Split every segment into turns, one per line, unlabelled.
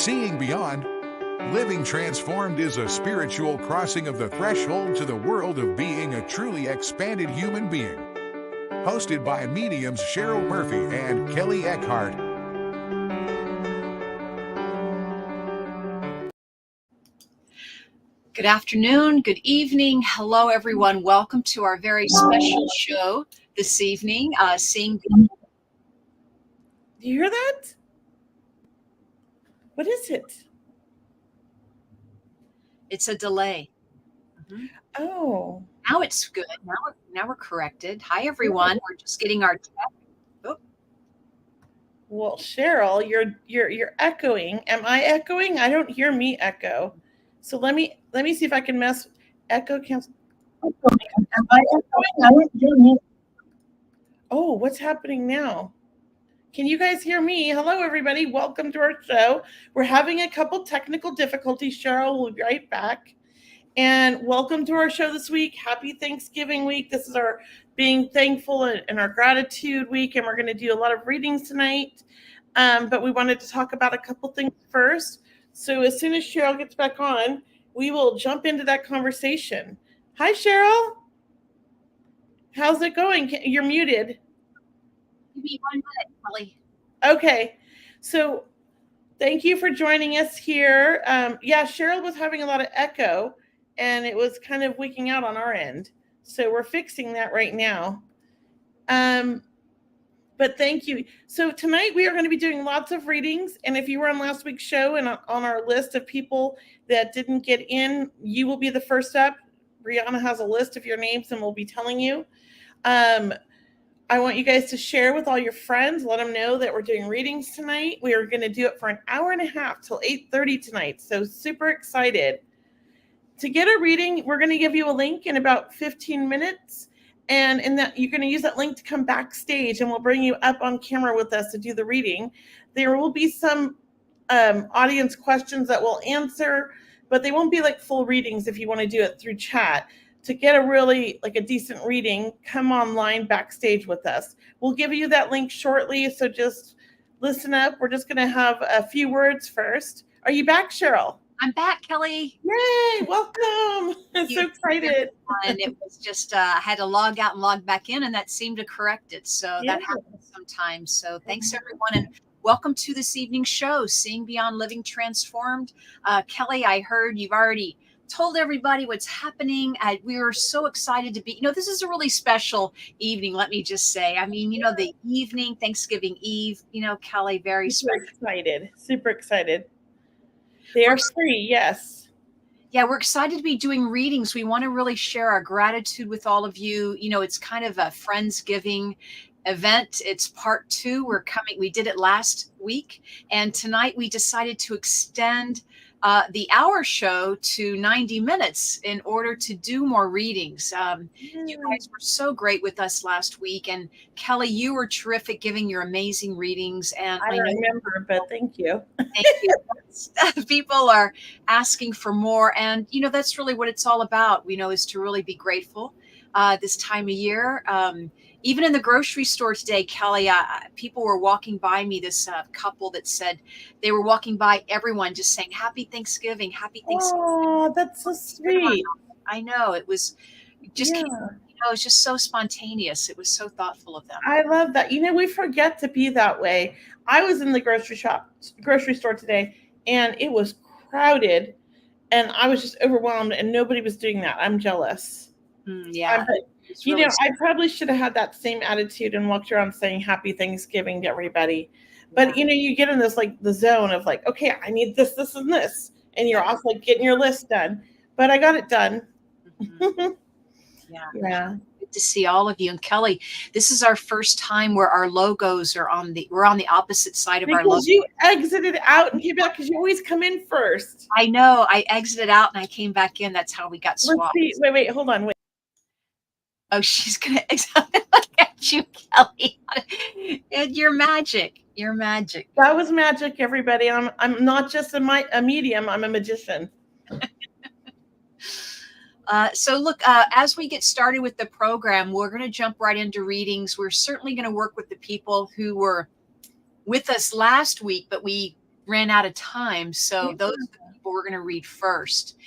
Seeing Beyond, Living Transformed is a spiritual crossing of the threshold to the world of being a truly expanded human being. Hosted by mediums Cheryl Murphy and Kelley Eckhart.
Good afternoon, good evening. Hello, everyone. Welcome to our very special show this evening. Seeing.
Do you hear that? What is it?
It's a delay.
Mm-hmm. Oh.
Now it's good. Now we're corrected. Hi, everyone. We're just getting our. Oh.
Well, Cheryl, you're echoing. Am I echoing? I don't hear me echo. So let me see if I can echo cancel. Am I echoing? I don't hear me. Oh, what's happening now? Can you guys hear me? Hello, everybody. Welcome to our show. We're having a couple technical difficulties. Cheryl will be right back. And welcome to our show this week. Happy Thanksgiving week. This is our being thankful and our gratitude week. And we're going to do a lot of readings tonight. But we wanted to talk about a couple things first. So as soon as Cheryl gets back on, we will jump into that conversation. Hi, Cheryl. How's it going? You're muted.
Give me 1 minute, Kelley.
Okay. So thank you for joining us here. Cheryl was having a lot of echo, and it was kind of leaking out on our end. So we're fixing that right now. But thank you. So tonight we are going to be doing lots of readings. And if you were on last week's show and on our list of people that didn't get in, you will be the first up. Brianna has a list of your names and we'll be telling you. I want you guys to share with all your friends. Let them know that we're doing readings tonight. We are going to do it for an hour and a half till 8:30 tonight. So super excited. To get a reading, we're going to give you a link in about 15 minutes. And in that, you're going to use that link to come backstage, and we'll bring you up on camera with us to do the reading. There will be some audience questions that we'll answer, but they won't be like full readings if you want to do it through chat. To get a really a decent reading, come online backstage with us. We'll give you that link shortly, so just listen up. We're just going to have a few words first. Are you back, Cheryl?
I'm back, Kelley.
Yay, welcome. I'm so excited.
And it was just, I had to log out and log back in, and that seemed to correct it. So that happens sometimes. So thanks, everyone. And welcome to this evening's show, Seeing Beyond, Living Transformed. Kelley, I heard you've already told everybody what's happening. We were so excited to be, this is a really special evening. Let me just say, the evening, Thanksgiving Eve, Kelley, very special.
Super excited. They are free. Yes.
Yeah, we're excited to be doing readings. We want to really share our gratitude with all of you. It's kind of a Friendsgiving event. It's part 2. We did it last week. And tonight we decided to extend the hour show to 90 minutes in order to do more readings. You guys were so great with us last week. And Kelley, you were terrific giving your amazing readings. And
I remember, but thank you.
Thank you. People are asking for more. And, that's really what it's all about, is to really be grateful this time of year. Even in the grocery store today, Kelley, people were walking by me, this couple that said they were walking by everyone just saying, Happy Thanksgiving, Happy Thanksgiving.
Oh, that's so sweet.
I know. It was just, it was just so spontaneous. It was so thoughtful of them.
I love that. We forget to be that way. I was in the grocery store today, and it was crowded, and I was just overwhelmed, and nobody was doing that. I'm jealous.
Yeah.
Really I probably should have had that same attitude and walked around saying Happy Thanksgiving to everybody. But, you get in this, the zone of okay, I need this, this, and this. And you're off, getting your list done. But I got it done.
Mm-hmm.
Yeah.
Good to see all of you. And Kelley, this is our first time where our logos are we're on the opposite side of our logo.
Because you exited out and came back, because you always come in first.
I know. I exited out and I came back in. That's how we got swapped.
Let's see. Wait, hold on. Wait.
Oh, she's going to look at you, Kelley. And you're magic. You're magic.
That was magic, everybody. I'm not just a medium. I'm a magician.
So look, as we get started with the program, we're going to jump right into readings. We're certainly going to work with the people who were with us last week, but we ran out of time. So those are the people we're going to read first.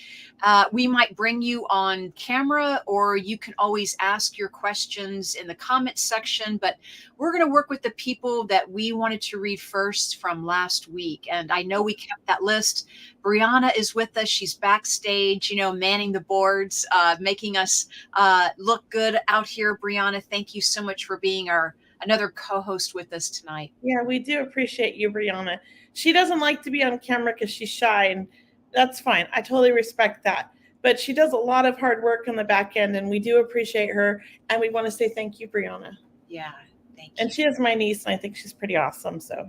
We might bring you on camera, or you can always ask your questions in the comments section, but we're going to work with the people that we wanted to read first from last week. And I know we kept that list. Brianna is with us. She's backstage, manning the boards, making us look good out here. Brianna, thank you so much for being another co-host with us tonight.
Yeah, we do appreciate you, Brianna. She doesn't like to be on camera because she's shy, and that's fine. I totally respect that. But she does a lot of hard work on the back end, and we do appreciate her. And we want to say thank you, Brianna.
Yeah, thank you.
And she is my niece, and I think she's pretty awesome. So,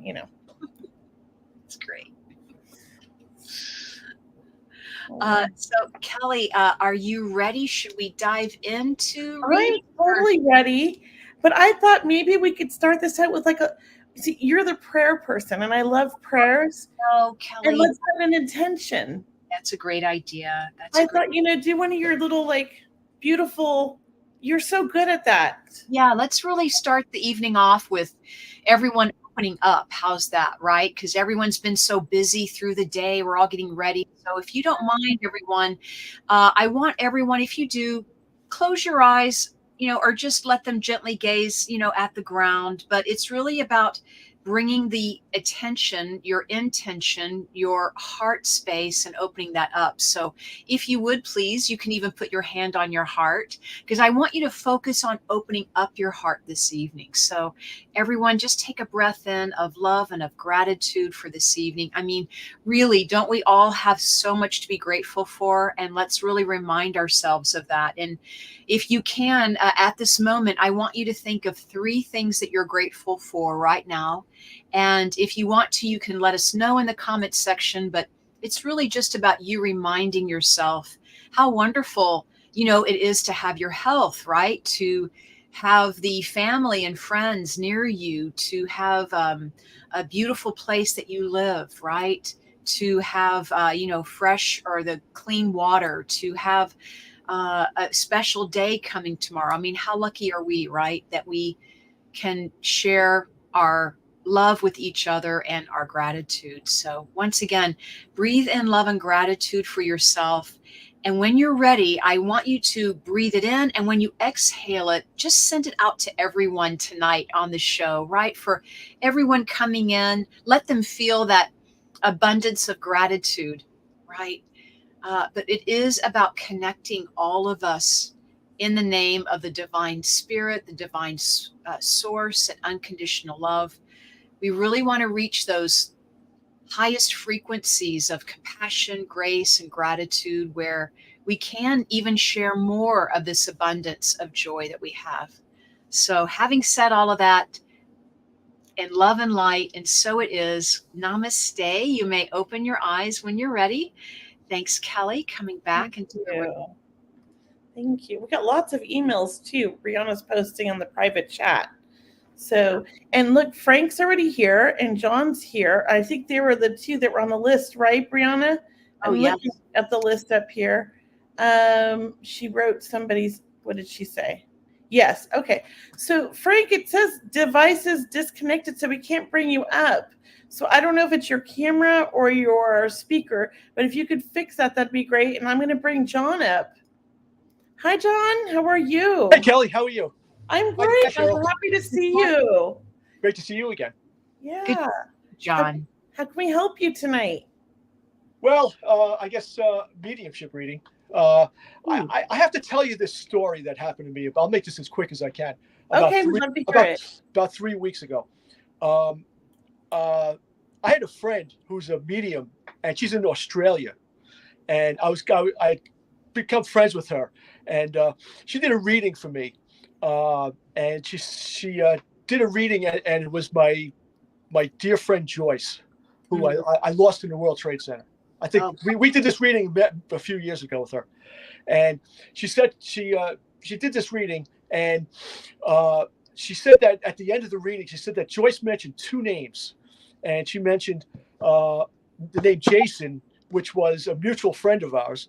It's great. So, Kelley, are you ready? Should we dive into reading?
I'm totally ready. But I thought maybe we could start this out with see, you're the prayer person, and I love prayers.
Oh, Kelley.
And let's have an intention.
That's a great idea.
I thought, do one of your little, beautiful, you're so good at that.
Yeah, let's really start the evening off with everyone opening up. How's that, right? Because everyone's been so busy through the day. We're all getting ready. So if you don't mind, everyone, I want everyone, if you do, close your eyes, or just let them gently gaze, at the ground. But it's really about bringing the attention, your intention, your heart space, and opening that up. So if you would, please, you can even put your hand on your heart, because I want you to focus on opening up your heart this evening. So everyone, just take a breath in of love and of gratitude for this evening. I mean, really, don't we all have so much to be grateful for? And let's really remind ourselves of that. And if you can, at this moment, I want you to think of 3 things that you're grateful for right now. And if you want to, you can let us know in the comments section, but it's really just about you reminding yourself how wonderful, it is to have your health, right? To have the family and friends near you, to have a beautiful place that you live, right? To have, fresh or the clean water, to have a special day coming tomorrow. I mean, how lucky are we, right? That we can share our love with each other and our gratitude. So once again, breathe in love and gratitude for yourself. And when you're ready, I want you to breathe it in. And when you exhale it, just send it out to everyone tonight on the show, right? For everyone coming in, let them feel that abundance of gratitude, right? But it is about connecting all of us in the name of the divine spirit, the divine source, and unconditional love. We really want to reach those highest frequencies of compassion, grace, and gratitude, where we can even share more of this abundance of joy that we have. So having said all of that, in love and light, and so it is, namaste. You may open your eyes when you're ready. Thanks, Kelley, coming back into the room.
Thank you. We got lots of emails too. Brianna's posting on the private chat. So, and look, Frank's already here and John's here. I think they were the 2 that were on the list, right, Brianna? I'm looking at the list up here. She wrote somebody's, what did she say? Yes. Okay. So Frank, it says devices disconnected, so we can't bring you up. So I don't know if it's your camera or your speaker, but if you could fix that, that'd be great. And I'm going to bring John up. Hi, John. How are you?
Hey, Kelley. How are you?
I'm great. I'm happy to see you.
Great to see you again.
Yeah.
Good, John.
How can we help you tonight?
Well, I guess mediumship reading. I have to tell you this story that happened to me. I'll make this as quick as I can.
Okay, we'd love to hear it.
About 3 weeks ago. I had a friend who's a medium, and she's in Australia. And I become friends with her, and she did a reading for me. And she did a reading, and it was my dear friend Joyce, who I lost in the World Trade Center. I think we did this reading a few years ago with her, and she said she did this reading, and she said that at the end of the reading, she said that Joyce mentioned 2 names, and she mentioned the name Jason, which was a mutual friend of ours,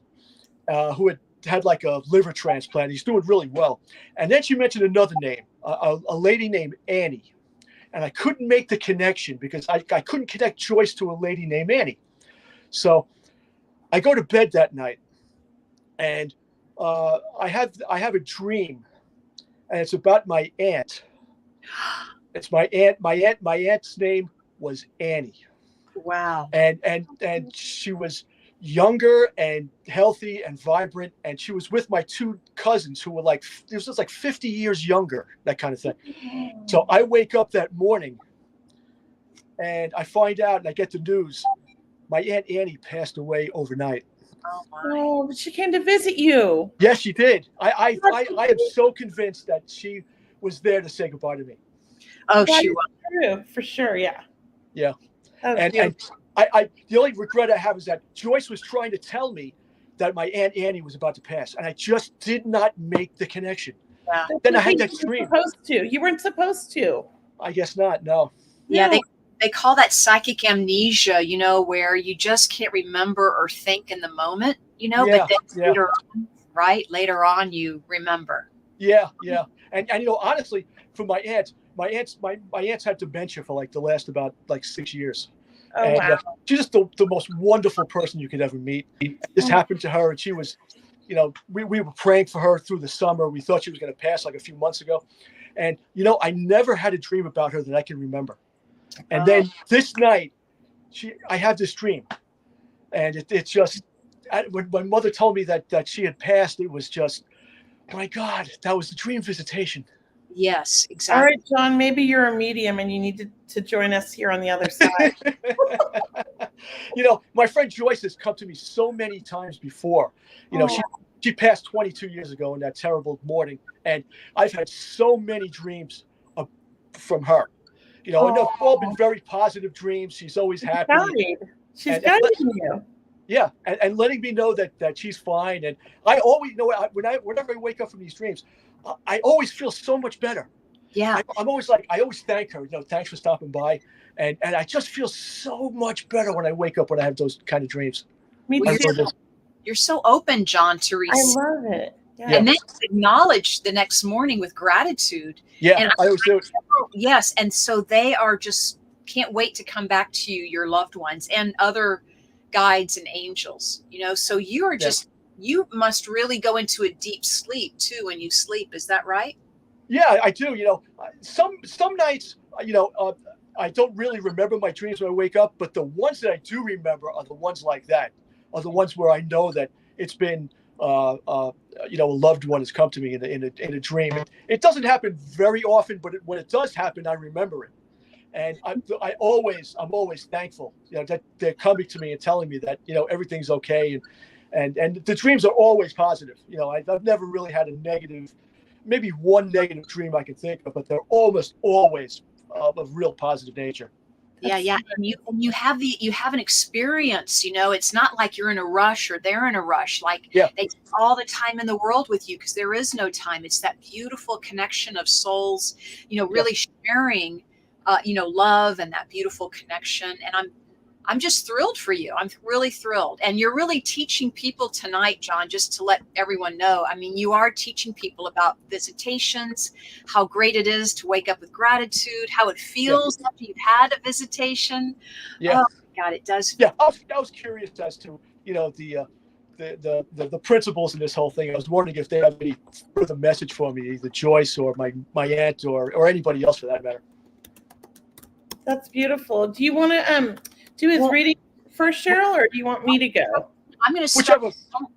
who had like a liver transplant. He's doing really well. And then she mentioned another name, a lady named Annie. and I couldn't make the connection because I couldn't connect Joyce to a lady named Annie. So I go to bed that night, and I have a dream, and it's about my aunt. It's my aunt. My aunt's name was Annie.
Wow.
And she was younger and healthy and vibrant, and she was with my two cousins who were like, it was just like 50 years younger, that kind of thing. So I wake up that morning and I find out, and I get the news, my Aunt Annie passed away overnight.
Oh my.
Oh, but she came to visit you.
Yes, she did. I am so convinced that she was there to say goodbye to me.
Oh,
That
she
is
was.
true, for sure. Yeah.
Yeah.
That was
And
beautiful.
the only regret I have is that Joyce was trying to tell me that my Aunt Annie was about to pass, and I just did not make the connection.
Yeah.
Then I had
You
that
weren't
dream.
supposed to. You weren't supposed to.
I guess not. No.
Yeah,
No.
they call that psychic amnesia, where you just can't remember or think in the moment,
Yeah,
but then
yeah.
later on, right? Later on you remember.
Yeah. And honestly, for my aunts had dementia for like the last about like 6 years.
Oh,
And
wow.
she's just the most wonderful person you could ever meet. This happened to her, and she was, we were praying for her through the summer. We thought she was going to pass like a few months ago. And, I never had a dream about her that I can remember. And then this night, I have this dream. And it's just, when my mother told me that she had passed, it was just, my God, that was the dream visitation.
Yes,
All
exactly.
right, John, maybe you're a medium and you need to join us here on the other side.
My friend Joyce has come to me so many times before. She passed 22 years ago in that terrible morning, and I've had so many dreams from her. And they've all been very positive dreams. She's always happy.
She's guiding you.
Yeah, and letting me know that she's fine. And I always whenever I wake up from these dreams, I always feel so much better.
Yeah.
I always thank her. Thanks for stopping by, and I just feel so much better when I wake up when I have those kind of dreams.
Me
Well,
too.
You're so open, John, to
I
receive.
love it. Yeah.
And then acknowledge the next morning with gratitude.
Yeah,
And
I always do it.
Yes. And so they are just can't wait to come back to you, your loved ones and other guides and angels, so you are just, you must really go into a deep sleep too when you sleep. Is that right?
Yeah, I do. Some nights, I don't really remember my dreams when I wake up, but the ones that I do remember are the ones like that, are the ones where I know that it's been, a loved one has come to me in a dream. It doesn't happen very often, but when it does happen, I remember it. And I'm always thankful, that they're coming to me and telling me that, everything's okay. And the dreams are always positive. I've never really had a negative, maybe one negative dream I can think of, but they're almost always of real positive nature.
Yeah. And you have an experience, it's not like you're in a rush or they're in a rush. Like they take all the time in the world with you because there is no time. It's that beautiful connection of souls, really sharing, love and that beautiful connection. And I'm just thrilled for you. I'm really thrilled. And you're really teaching people tonight, John, just to let everyone know. I mean, you are teaching people about visitations, how great it is to wake up with gratitude, how it feels after you've had a visitation.
Yeah.
Oh, God, it does.
Yeah. I was curious as to, the principles in this whole thing. I was wondering if they have any further message for me, either Joyce or my aunt or anybody else for that matter.
That's beautiful. Do you want to do his reading first, Cheryl, or do you want me to go?
I'm going to start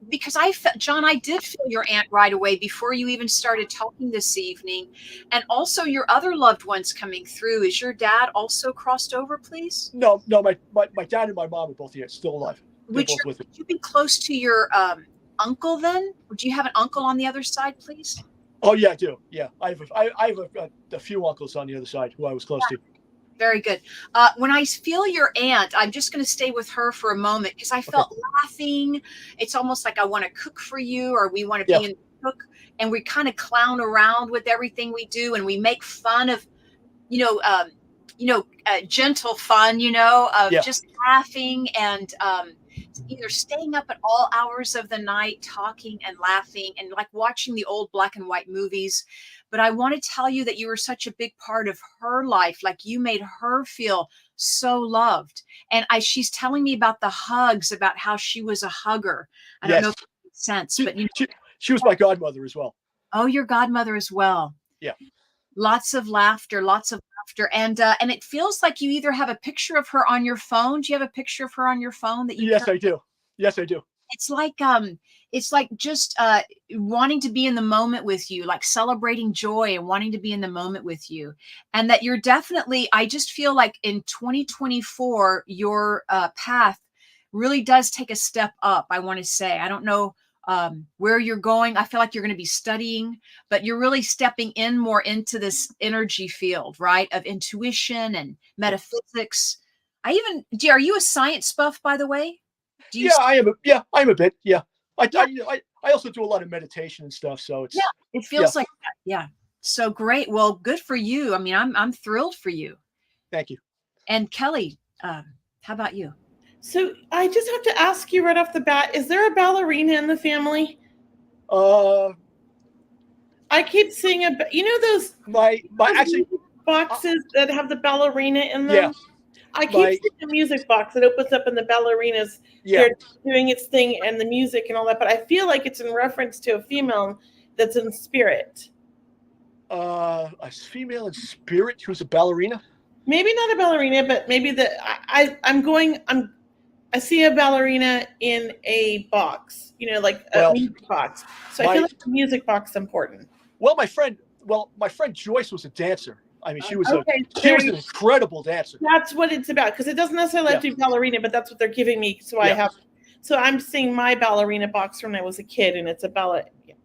because John, I did feel your aunt right away before you even started talking this evening. And also your other loved ones coming through. Is your dad also crossed over, please?
No, my dad and my mom are both here, still alive.
Would you be close to your uncle then? Would you have an uncle on the other side, please?
Oh, yeah, I do. Yeah, I have a few uncles on the other side who I was close to.
Very good. When I feel your aunt, I'm just going to stay with her for a moment because I felt laughing. It's almost like I want to cook for you, or we want to be in the cook, and we kind of clown around with everything we do, and we make fun of, gentle fun, of just laughing and either staying up at all hours of the night talking and laughing and like watching the old black and white movies. But I want to tell you that you were such a big part of her life. Like you made her feel so loved. And she's telling me about the hugs, about how she was a hugger. I don't know if it makes sense, but
she was my godmother as well.
Oh, your godmother as well.
Yeah.
Lots of laughter. And it feels like you either have a picture of her on your phone. Do you have a picture of her on your phone that you?
Yes, I do. Yes, I do.
It's like just wanting to be in the moment with you, like celebrating joy and wanting to be in the moment with you. And that you're definitely, I just feel like in 2024, your path really does take a step up. I want to say, I don't know where you're going. I feel like you're going to be studying, but you're really stepping in more into this energy field, right? Of intuition and metaphysics. Are you a science buff, by the way?
I am. I'm a bit. Yeah. I also do a lot of meditation and stuff. So it's,
it feels like that. Yeah. So great. Well, good for you. I mean, I'm thrilled for you.
Thank you.
And Kelley, how about you?
So I just have to ask you right off the bat, is there a ballerina in the family?
I
keep seeing those
actually
boxes that have the ballerina in them?
Yeah.
I keep seeing the music box that opens up and the ballerina's here doing its thing and the music and all that, but I feel like it's in reference to a female that's in spirit.
A female in spirit who's a ballerina?
Maybe not a ballerina, but maybe I see a ballerina in a box, like a music box. So I feel like the music box is important.
Well, my friend Joyce was a dancer. I mean, she was an incredible dancer.
That's what it's about, because it doesn't necessarily have to be ballerina, but that's what they're giving me. So I'm seeing my ballerina box from when I was a kid, and it's a ballet. Yeah.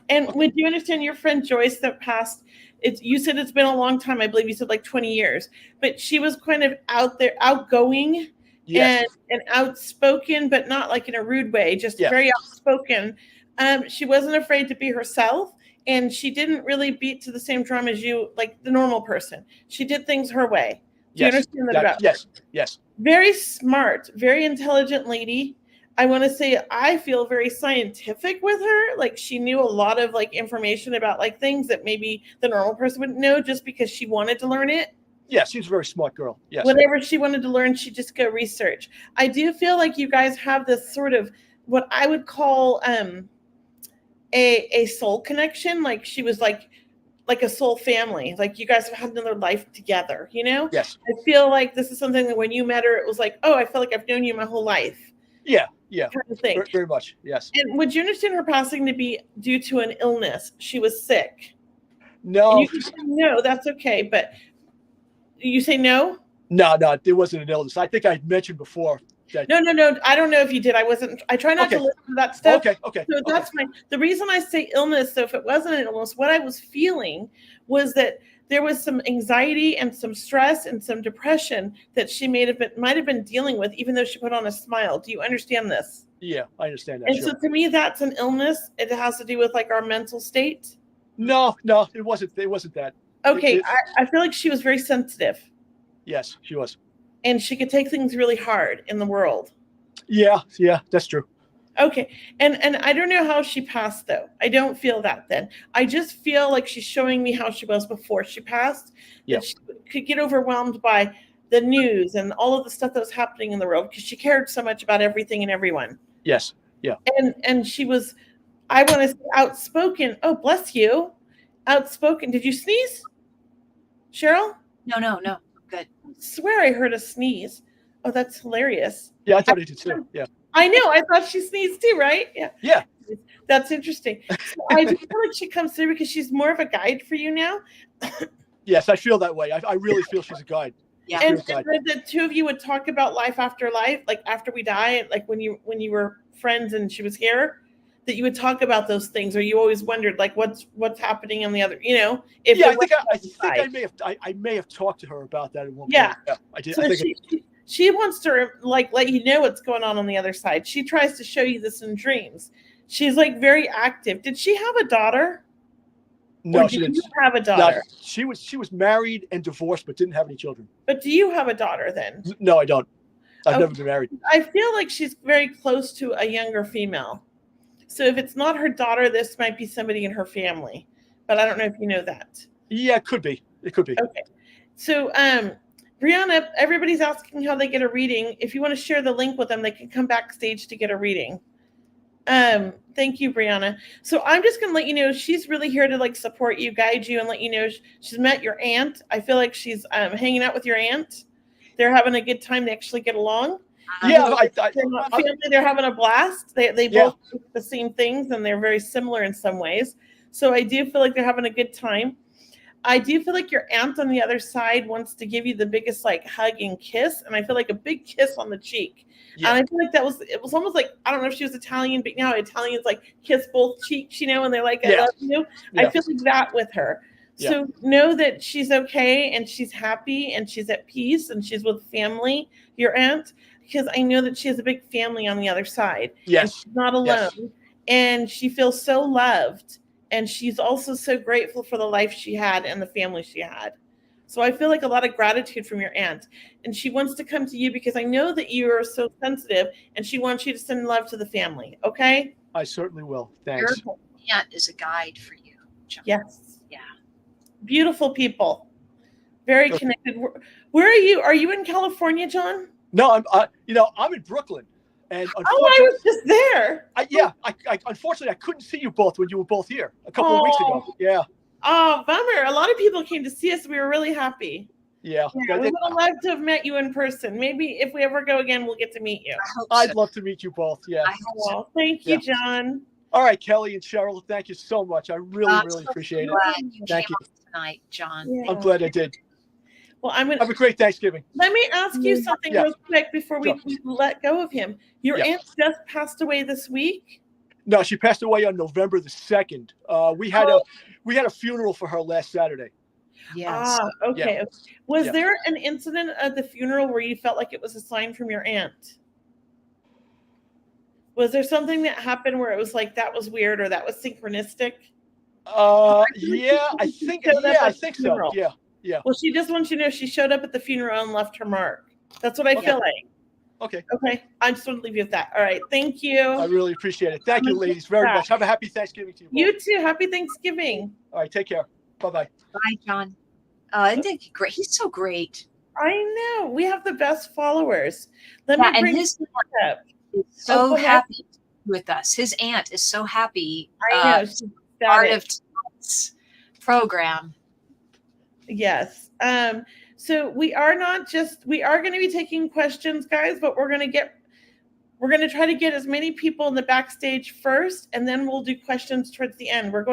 And would you understand your friend Joyce that passed? You said it's been a long time. I believe you said like 20 years, but she was kind of out there, outgoing. Yes. And outspoken, but not like in a rude way, just very outspoken. She wasn't afraid to be herself, and she didn't really beat to the same drum as you, like the normal person. She did things her way. Do you understand that about her?
Yes.
Very smart, very intelligent lady. I want to say I feel very scientific with her. Like she knew a lot of like information about like things that maybe the normal person wouldn't know just because she wanted to learn it.
Yes, she's a very smart girl. Yes.
Whatever she wanted to learn, she'd just go research. I do feel like you guys have this sort of what I would call a soul connection. Like she was like a soul family. Like you guys have had another life together,
Yes.
I feel like this is something that when you met her, it was like, oh, I feel like I've known you my whole life.
Yeah.
Kind of thing.
Very much, yes.
And would you understand her passing to be due to an illness? She was sick.
No.
You can say no, that's okay, but you say no?
No, it wasn't an illness. I think I mentioned before.
No. I don't know if you did. I try not to listen to that stuff.
Okay.
So that's fine. The reason I say illness, so if it wasn't an illness, what I was feeling was that there was some anxiety and some stress and some depression that she might have been dealing with, even though she put on a smile. Do you understand this?
Yeah, I understand that.
And so to me, that's an illness. It has to do with like our mental state.
No, it wasn't that.
Okay, I feel like she was very sensitive.
Yes, she was.
And she could take things really hard in the world.
Yeah, that's true.
Okay, and I don't know how she passed, though. I don't feel that then. I just feel like she's showing me how she was before she passed.
Yeah.
That she could get overwhelmed by the news and all of the stuff that was happening in the world because she cared so much about everything and everyone.
Yes, yeah.
And she was, I want to say outspoken. Oh, bless you. Outspoken. Did you sneeze? Cheryl?
No. Good.
I swear I heard a sneeze. Oh, that's hilarious.
Yeah, I thought it did too. Yeah.
I know. I thought she sneezed too, right? Yeah.
Yeah.
That's interesting. So I do feel like she comes through because she's more of a guide for you now.
Yes, I feel that way. I really feel she's a guide.
Yeah.
And the two of you would talk about life after life, like after we die, like when you were friends and she was here, that you would talk about those things, or you always wondered like what's happening on the other, if
I may have talked to her about that at one point.
Yeah,
I did.
So she wants to like let you know what's going on the other side. She tries to show you this in dreams. She's like very active. Did she have a daughter?
No, she didn't
have a daughter.
No, she was married and divorced, but didn't have any children.
But do you have a daughter then?
No, I don't. I've never been married.
I feel like she's very close to a younger female. So if it's not her daughter, this might be somebody in her family. But I don't know if you know that.
Yeah, it could be. It could be.
Okay. So, Brianna, everybody's asking how they get a reading. If you want to share the link with them, they can come backstage to get a reading. Thank you, Brianna. So I'm just going to let you know, she's really here to like support you, guide you, and let you know she's met your aunt. I feel like she's hanging out with your aunt. They're having a good time to actually get along.
Yeah,
They're not family, they're having a blast. They both do the same things, and they're very similar in some ways. So I do feel like they're having a good time. I do feel like your aunt on the other side wants to give you the biggest like hug and kiss, and I feel like a big kiss on the cheek. Yeah. And I feel like it was almost like, I don't know if she was Italian, but now Italians like kiss both cheeks, and they're like, I love you. Yeah. I feel like that with her. Yeah. So know that she's okay, and she's happy, and she's at peace, and she's with family, your aunt, because I know that she has a big family on the other side.
Yes.
She's not alone, and she feels so loved. And she's also so grateful for the life she had and the family she had. So I feel like a lot of gratitude from your aunt. And she wants to come to you because I know that you are so sensitive, and she wants you to send love to the family. Okay?
I certainly will. Thanks.
Your aunt is a guide for you, John.
Yes.
Yeah.
Beautiful people. Very connected. Where are you? Are you in California, John?
No, I'm in Brooklyn. And
I was just there.
Unfortunately, I couldn't see you both when you were both here a couple of weeks ago. Yeah.
Oh, bummer. A lot of people came to see us. We were really happy.
Yeah.
We would have loved to have met you in person. Maybe if we ever go again, we'll get to meet you.
I'd love to meet you both. Yeah.
Thank you, John.
All right, Kelley and Cheryl, thank you so much. I really appreciate it.
Thank you tonight, John.
Yeah. I'm glad I did.
Well, I'm gonna
have a great Thanksgiving.
Let me ask you something real quick before we let go of him. Your aunt just passed away this week?
No, she passed away on November the 2nd. We had a funeral for her last Saturday.
Yes.
Okay. Yeah. Was there an incident at the funeral where you felt like it was a sign from your aunt? Was there something that happened where it was like that was weird or that was synchronistic?
I think so. Yeah. Yeah.
Well, she just wants you to know she showed up at the funeral and left her mark. That's what I feel like.
Okay.
Okay. I just want to leave you with that. All right. Thank you.
I really appreciate it. Thank you, ladies, very much. Have a happy Thanksgiving to you both.
You too. Happy Thanksgiving.
All right. Take care. Bye-bye.
Bye, John. Isn't it great? He's so great.
I know. We have the best followers. Let me bring
his aunt is so happy with us. His aunt is so happy.
I know. She's
part of tonight's program.
Yes. So we are going to be taking questions, guys, but we're going to try to get as many people in the backstage first, and then we'll do questions towards the end. We're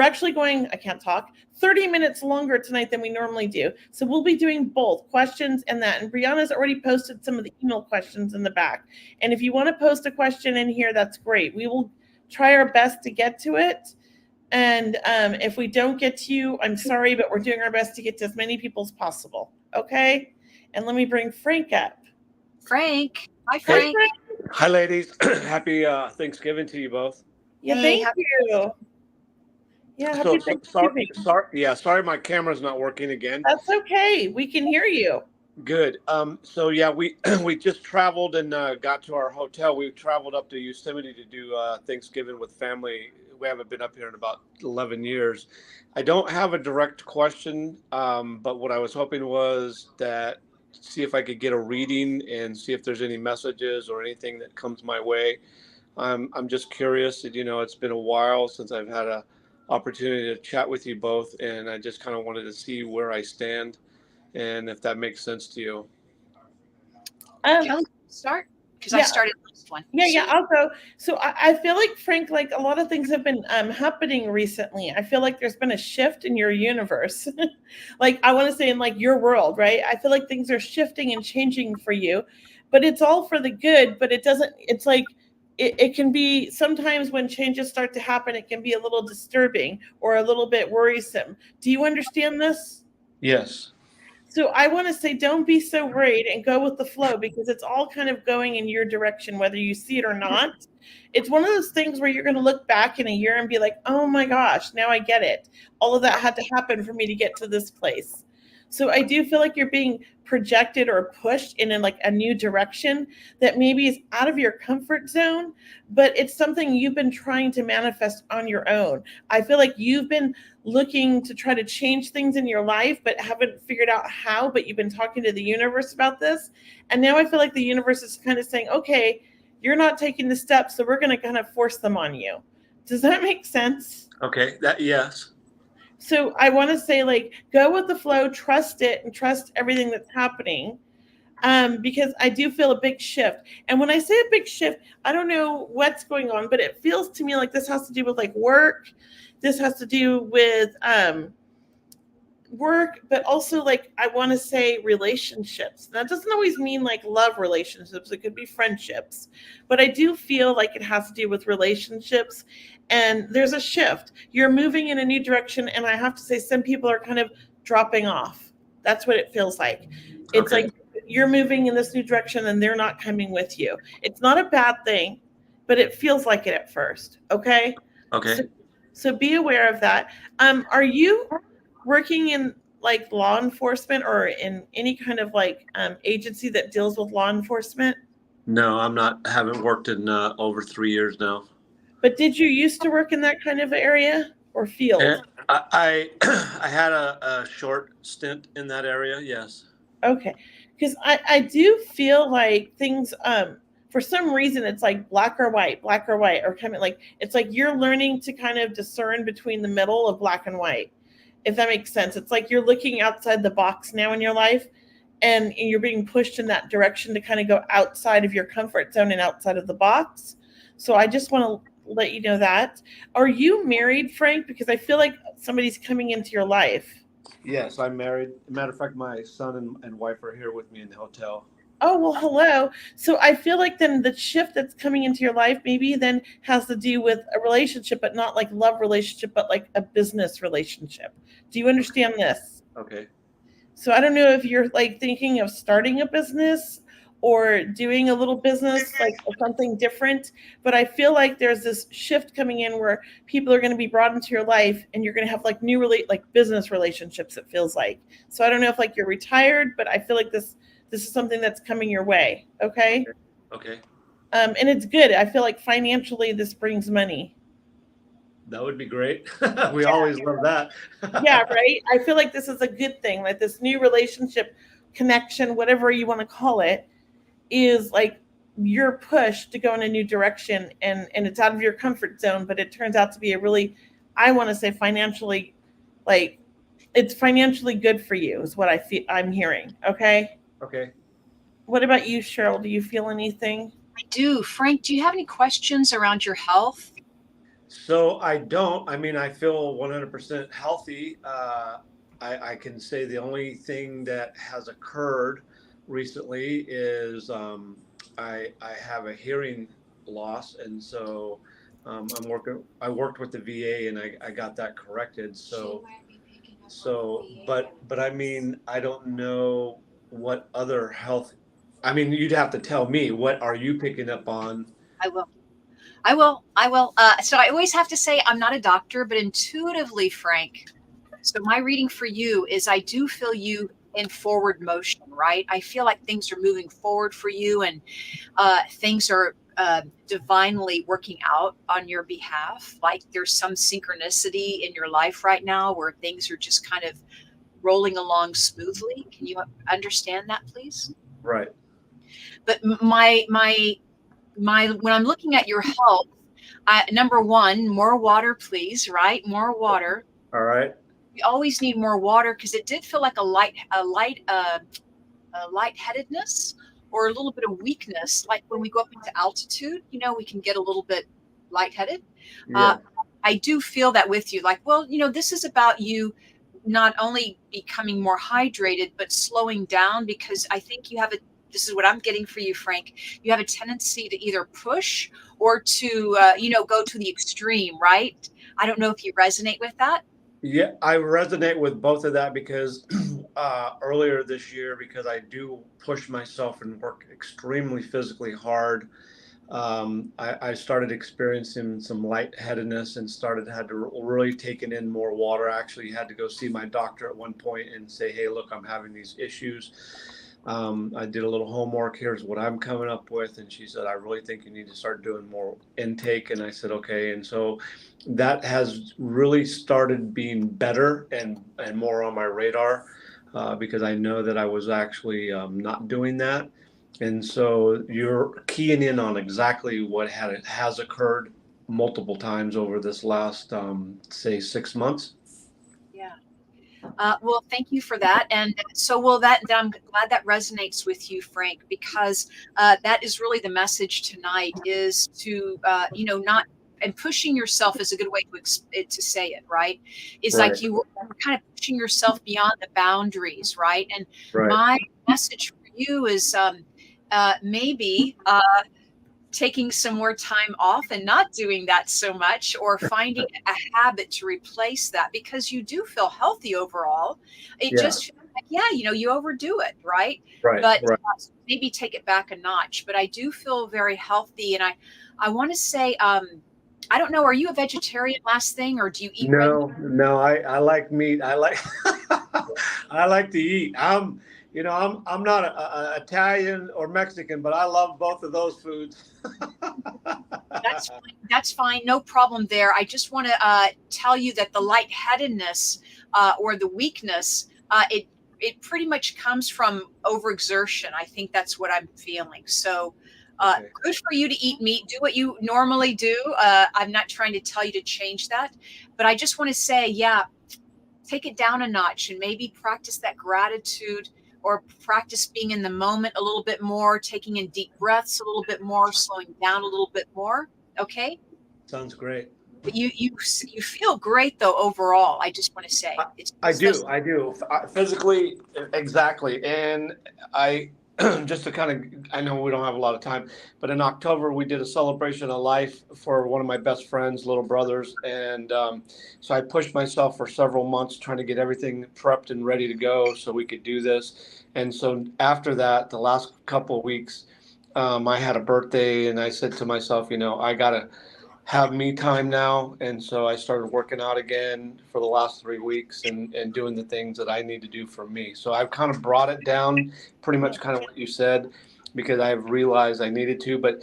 actually going, I can't talk, 30 minutes longer tonight than we normally do. So we'll be doing both questions and that. And Brianna's already posted some of the email questions in the back. And if you want to post a question in here, that's great. We will try our best to get to it. And if we don't get to you, I'm sorry, but we're doing our best to get to as many people as possible. Okay? And let me bring Frank up.
Frank. Hi, Frank.
Hey,
Frank. Hi, ladies. Happy Thanksgiving to you both.
Yeah, thank you. Yeah, happy Thanksgiving.
Sorry my camera's not working again.
That's okay. We can hear you.
Good. We just traveled and got to our hotel. We traveled up to Yosemite to do Thanksgiving with family. We haven't been up here in about 11 years. I don't have a direct question, but what I was hoping was that see if I could get a reading and see if there's any messages or anything that comes my way. I'm just curious that, it's been a while since I've had a opportunity to chat with you both, and I just kind of wanted to see where I stand and if that makes sense to you.
Kelley, start? Because I started last one.
Yeah, I'll go. So I feel like, Frank, like a lot of things have been happening recently. I feel like there's been a shift in your universe. Like, I want to say in like your world, right? I feel like things are shifting and changing for you, but it's all for the good, but it's like, it can be sometimes when changes start to happen, it can be a little disturbing or a little bit worrisome. Do you understand this?
Yes.
So I want to say, don't be so worried and go with the flow, because it's all kind of going in your direction, whether you see it or not. It's one of those things where you're going to look back in a year and be like, oh my gosh, now I get it. All of that had to happen for me to get to this place. So I do feel like you're being projected or pushed in like a new direction that maybe is out of your comfort zone, but it's something you've been trying to manifest on your own. I feel like you've been looking to try to change things in your life, but haven't figured out how, but you've been talking to the universe about this. And now I feel like the universe is kind of saying, okay, you're not taking the steps, so we're going to kind of force them on you. Does that make sense?
Okay, that yes.
So I want to say, like, go with the flow, trust it, and trust everything that's happening. Because I do feel a big shift. And when I say a big shift, I don't know what's going on, but it feels to me like this has to do with like work. This has to do with work, but also like I want to say relationships. That doesn't always mean like love relationships. It could be friendships, but I do feel like it has to do with relationships. And there's a shift. You're moving in a new direction, and I have to say some people are kind of dropping off. That's what it feels like. It's
Okay.
like you're moving in this new direction and they're not coming with you. It's not a bad thing, but it feels like it at first. Okay.
Okay.
So be aware of that. Are you working in like law enforcement or in any kind of like agency that deals with law enforcement?
No, I'm not. Haven't worked in over 3 years now.
But did you used to work in that kind of area or field?
And I I had a short stint in that area. Yes.
Okay. Because I do feel like things, for some reason, it's like black or white, or kind of like, it's like you're learning to kind of discern between the middle of black and white, if that makes sense. It's like you're looking outside the box now in your life, and you're being pushed in that direction to kind of go outside of your comfort zone and outside of the box. So I just want to let you know that. Are you married, Frank? Because I feel like somebody's coming into your life.
Yes, I'm married. Matter of fact, my son and wife are here with me in the hotel.
Oh, well, hello. So I feel like then the shift that's coming into your life maybe then has to do with a relationship, but not like love relationship, but like a business relationship. Do you understand this?
Okay.
So I don't know if you're like thinking of starting a business or doing a little business, like something different, but I feel like there's this shift coming in where people are going to be brought into your life and you're going to have like new like business relationships, it feels like. So I don't know if like you're retired, but I feel like this is something that's coming your way. Okay.
Okay.
And it's good. I feel like financially this brings money.
That would be great. We always love that.
Yeah, right. I feel like this is a good thing. Like this new relationship, connection, whatever you want to call it, is like you're pushed to go in a new direction, and it's out of your comfort zone, but it turns out to be a really, I want to say financially, like it's financially good for you is what I'm hearing. Okay.
Okay.
What about you, Cheryl? Do you feel anything?
I do. Frank, do you have any questions around your health?
So I don't. I mean, I feel 100% healthy. I can say the only thing that has occurred recently is I have a hearing loss, and so I worked with the VA, and I got that corrected. But I mean, I don't know what other health. I mean, you'd have to tell me, what are you picking up on?
I will. So I always have to say I'm not a doctor, but intuitively, Frank. So my reading for you is I do feel you in forward motion, right? I feel like things are moving forward for you, and things are divinely working out on your behalf. Like there's some synchronicity in your life right now where things are just kind of rolling along smoothly. Can you understand that, please?
Right.
But my when I'm looking at your health, number one, more water, please. Right, more water.
All right.
We always need more water because it did feel like a lightheadedness or a little bit of weakness. Like when we go up into altitude, we can get a little bit lightheaded.
Yeah.
I do feel that with you. Like, well, this is about you not only becoming more hydrated, but slowing down, because I think this is what I'm getting for you, Frank. You have a tendency to either push or to, go to the extreme, right? I don't know if you resonate with that.
Yeah, I resonate with both of that because earlier this year, because I do push myself and work extremely physically hard, I started experiencing some lightheadedness and had to really taking in more water. I actually had to go see my doctor at one point and say, hey, look, I'm having these issues. I did a little homework. Here's what I'm coming up with. And she said, I really think you need to start doing more intake. And I said, okay. And so that has really started being better and more on my radar, because I know that I was actually not doing that. And so you're keying in on exactly what has occurred multiple times over this last, say, 6 months.
Yeah. Well, thank you for that. And so, well, I'm glad that resonates with you, Frank, because that is really the message tonight, is to, not, and pushing yourself is a good way to say it, right? Is
Right,
like you were kind of pushing yourself beyond the boundaries, right? And
right.
my message for you is maybe taking some more time off and not doing that so much, or finding a habit to replace that, because you do feel healthy overall. It
Yeah,
just feels like, yeah, you overdo it, right?
right,
But
right.
maybe take it back a notch. But I do feel very healthy. And I want to say, I don't know, are you a vegetarian, last thing, or do you eat red meat?
No, I like meat. I like I like to eat. I'm not Italian or Mexican, but I love both of those foods.
That's fine. That's fine. No problem there. I just want to tell you that the lightheadedness or the weakness, it pretty much comes from overexertion. I think that's what I'm feeling. So
Okay.
good for you to eat meat. Do what you normally do. I'm not trying to tell you to change that, but I just want to say, yeah, take it down a notch and maybe practice that gratitude, or practice being in the moment a little bit more, taking in deep breaths a little bit more, slowing down a little bit more. Okay.
Sounds great.
But you feel great though overall. I just want to say
I,
it's
I
just those.
do. I do. Physically, exactly. And I, just to kind of, I know we don't have a lot of time, but in October, we did a celebration of life for one of my best friends' little brothers. And so I pushed myself for several months trying to get everything prepped and ready to go so we could do this. And so after that, the last couple of weeks, I had a birthday, and I said to myself, I got to have me time now. And so I started working out again for the last 3 weeks, and doing the things that I need to do for me. So I've kind of brought it down, pretty much kind of what you said, because I've realized I needed to. But,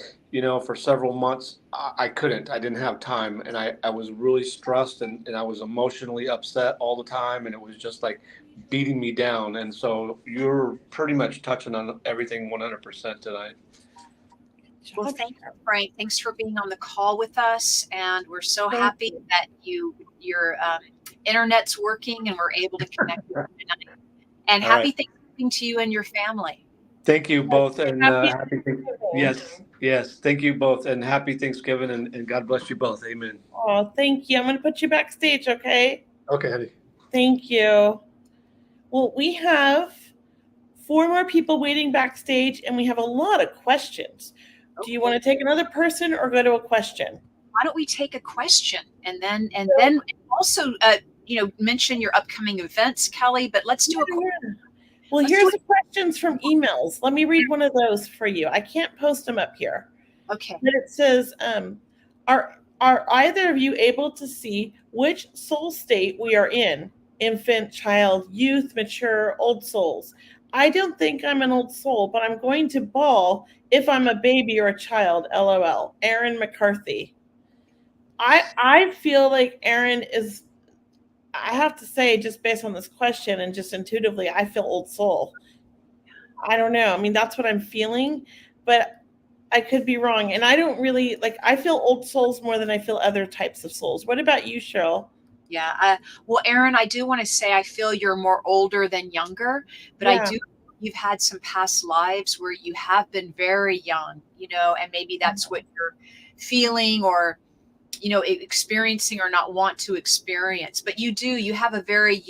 for several months, I couldn't. I didn't have time. And I was really stressed, and I was emotionally upset all the time. And it was just like beating me down. And so you're pretty much touching on everything 100% tonight.
Well, thank you, Frank. Thanks for being on the call with us, and we're so
Thank
happy that your internet's working and we're able to connect with you tonight. And
All right.
happy Thanksgiving to you and your family.
Thank you both, and
Happy
happy
Thanksgiving.
yes. Thank you both, and happy Thanksgiving, and God bless you both. Amen.
Oh, thank you. I'm going to put you backstage, okay?
Okay, honey.
Thank you. Well, we have 4 more people waiting backstage, and we have a lot of questions. Do you want to take another person or go to a question?
Why don't we take a question, and then also mention your upcoming events, Kelley? But let's do a question.
Well,
Let's
here's
do
the questions from emails. Let me read one of those for you. I can't post them up here.
Okay.
But it says, are either of you able to see which soul state we are in? Infant, child, youth, mature, old souls. I don't think I'm an old soul, but I'm going to bawl if I'm a baby or a child. LOL. Aaron McCarthy. I feel like Aaron is, I have to say, just based on this question and just intuitively, I feel old soul. I don't know. I mean, that's what I'm feeling, but I could be wrong. And I don't really I feel old souls more than I feel other types of souls. What about you, Cheryl?
Yeah. Well, Aaron, I do want to say I feel you're more older than younger, but I
Yeah.
do. You've had some past lives where you have been very young, and maybe that's what you're feeling, or experiencing, or not want to experience. But you have a very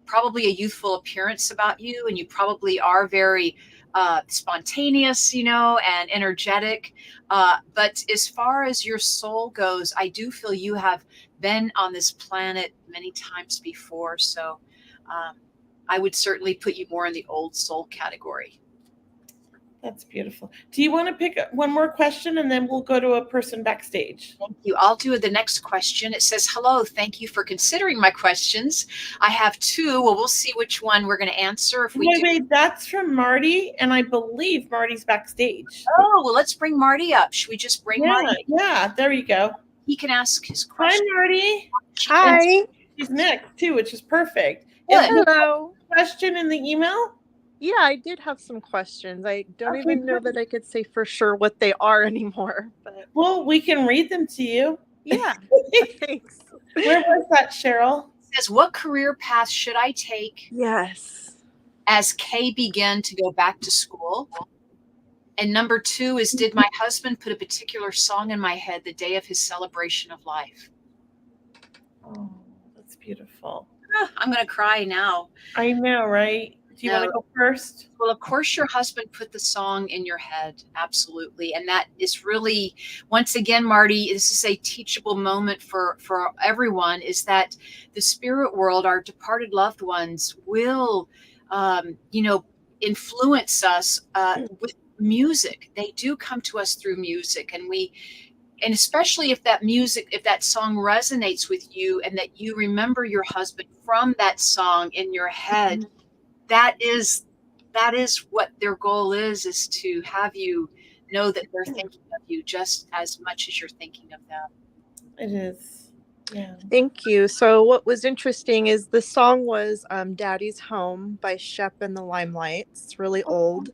probably a youthful appearance about you, and you probably are very spontaneous, and energetic. But as far as your soul goes, I do feel you have been on this planet many times before. So I would certainly put you more in the old soul category.
That's beautiful. Do you want to pick one more question and then we'll go to a person backstage?
Thank you. I'll do the next question. It says, hello, thank you for considering my questions. I have two. Well, we'll see which one we're going to answer. If we
Wait, that's from Marty, and I believe Marty's backstage.
Oh, well, let's bring Marty up. Should we just bring Marty?
Yeah, there you go.
He can ask his
Hi,
question.
Marty.
Hi.
She's next, too, which is perfect.
Good.
Hello.
Question in the email?
Yeah, I did have some questions. I don't even know that I could say for sure what they are anymore. But
Well, we can read them to you.
yeah, thanks.
Where was that, Cheryl?
It says, what career path should I take
Yes.
as Kay began to go back to school? And number two is, did my husband put a particular song in my head the day of his celebration of life?
Oh, that's beautiful.
I'm going to cry now.
I know, right? Do you want to go first?
Well, of course, your husband put the song in your head. Absolutely. And that is really, once again, Marty, this is a teachable moment for everyone, is that the spirit world, our departed loved ones, will, influence us with music. They do come to us through music. And especially if that song resonates with you and that you remember your husband from that song in your head, that is what their goal is to have you know that they're thinking of you just as much as you're thinking of them.
It is. Yeah.
Thank you. So what was interesting is the song was Daddy's Home by Shep and the Limelights. It's really old.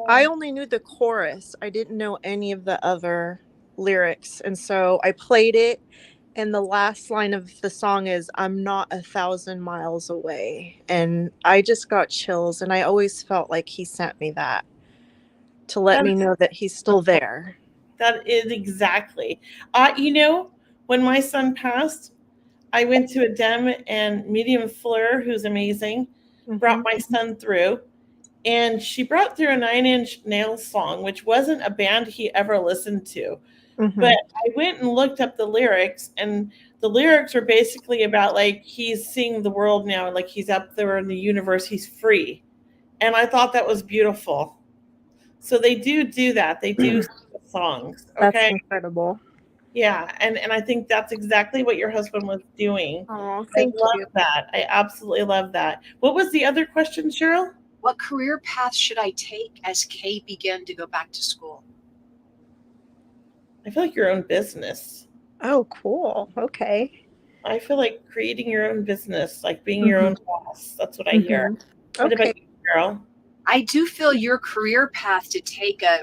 I only knew the chorus. I didn't know any of the other lyrics. And so I played it. And the last line of the song is, I'm not 1,000 miles away. And I just got chills. And I always felt like he sent me that to let me know that he's still there.
That is exactly. When my son passed, I went to a dem and Medium Fleur, who's amazing, brought my son through. And she brought through a 9 Inch Nails song, which wasn't a band he ever listened to. But I went and looked up the lyrics, and the lyrics were basically about like he's seeing the world now, like he's up there in the universe, he's free. And I thought that was beautiful. So they do that. They do songs. Okay?
That's incredible.
Yeah, and I think that's exactly what your husband was doing.
Oh, thank you.
I love that. I absolutely love that. What was the other question, Cheryl?
What career path should I take as Kay began to go back to school?
I feel like your own business.
Oh, cool. Okay.
I feel like creating your own business, like being your own boss. That's what I hear. What about you, Cheryl?
I do feel your career path to take a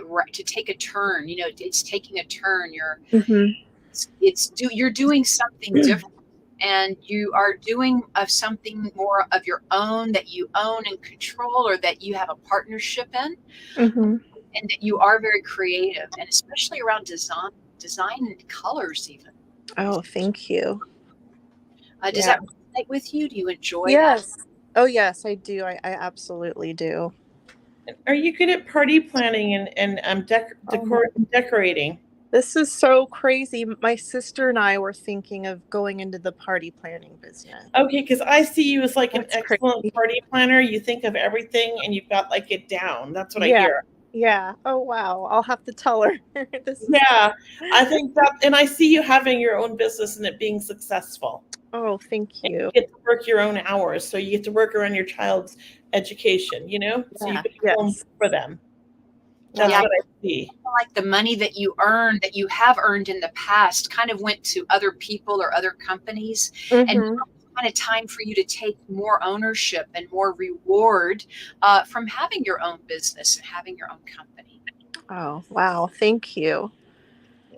turn. It's taking a turn. You're doing something different, and you are doing something more of your own that you own and control, or that you have a partnership in. And that you are very creative, and especially around design and colors even.
Oh, thank you.
Does that resonate with you? Do you enjoy
that?
That?
Oh, yes, I do. I absolutely do.
Are you good at party planning and decorating?
This is so crazy. My sister and I were thinking of going into the party planning business.
Okay, because I see you as like an excellent party planner. You think of everything and you've got like it down. That's what I hear.
Yeah. Oh, wow. I'll have to tell her.
I think that, and I see you having your own business and it being successful.
Oh, thank you.
You get to work your own hours, so you get to work around your child's education, so you can home for them. That's what I see.
Like the money that you have earned in the past kind of went to other people or other companies. And kind of time for you to take more ownership and more reward from having your own business and having your own company.
Oh, wow. Thank you.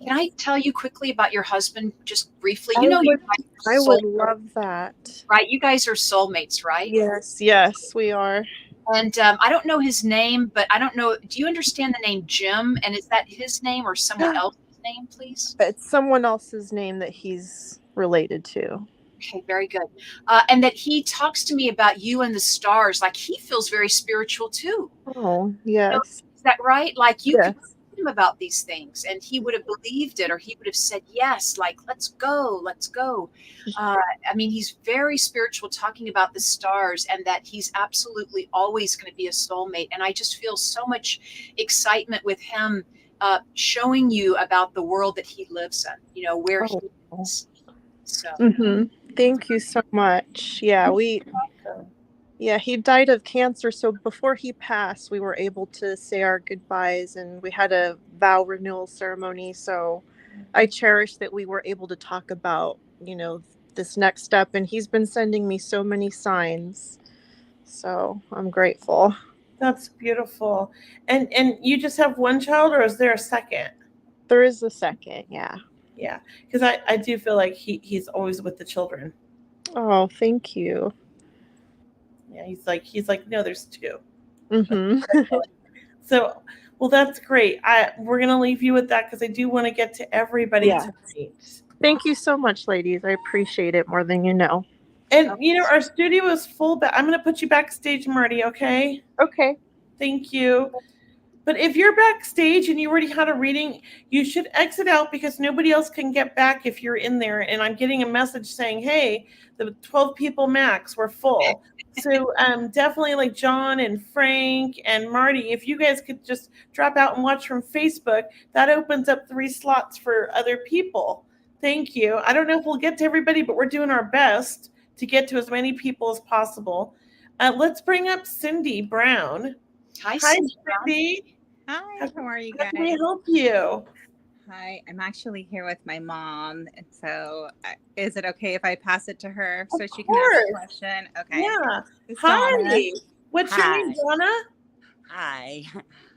Can I tell you quickly about your husband, just briefly?
I would love that.
Right? You guys are soulmates, right?
Yes, we are.
And I don't know his name, but I don't know. Do you understand the name Jim? And is that his name or someone else's name, please?
It's someone else's name that he's related to.
Okay, very good. And that he talks to me about you and the stars, like he feels very spiritual too.
Oh, yes.
Is that right? Like you could him about these things, and he would have believed it, or he would have said yes, like, let's go, let's go. I mean, he's very spiritual, talking about the stars, and that he's absolutely always going to be a soulmate. And I just feel so much excitement with him showing you about the world that he lives in, you know, where he is. So
Thank you so much. Yeah, he died of cancer. So before he passed, we were able to say our goodbyes, and we had a vow renewal ceremony. So I cherish that we were able to talk about, you know, this next step. And he's been sending me so many signs. So I'm grateful.
That's beautiful. And you just have one child, or is there a second?
There is a second, yeah.
Yeah, because I do feel like he's always with the children.
Oh, thank you.
Yeah, he's like, no, there's two.
Mm-hmm.
So, well, that's great. We're gonna leave you with that because I do want to get to everybody tonight.
Thank you so much, ladies. I appreciate it more than you know.
And you know, our studio is full, but I'm gonna put you backstage, Marty. Okay.
Okay.
Thank you. But if you're backstage and you already had a reading, you should exit out because nobody else can get back if you're in there. And I'm getting a message saying, hey, the 12 people max, we're full. So definitely like John and Frank and Marty, if you guys could just drop out and watch from Facebook, that opens up 3 slots for other people. Thank you. I don't know if we'll get to everybody, but we're doing our best to get to as many people as possible. Let's bring up Cindy Brown.
Hi,
Cindy.
Hi, how are you guys?
How can we help you?
Hi, I'm actually here with my mom. And so is it okay if I pass it to her so she can ask a question? Okay.
Yeah.
It's
Hi.
Donna.
What's your name, Donna?
Hi.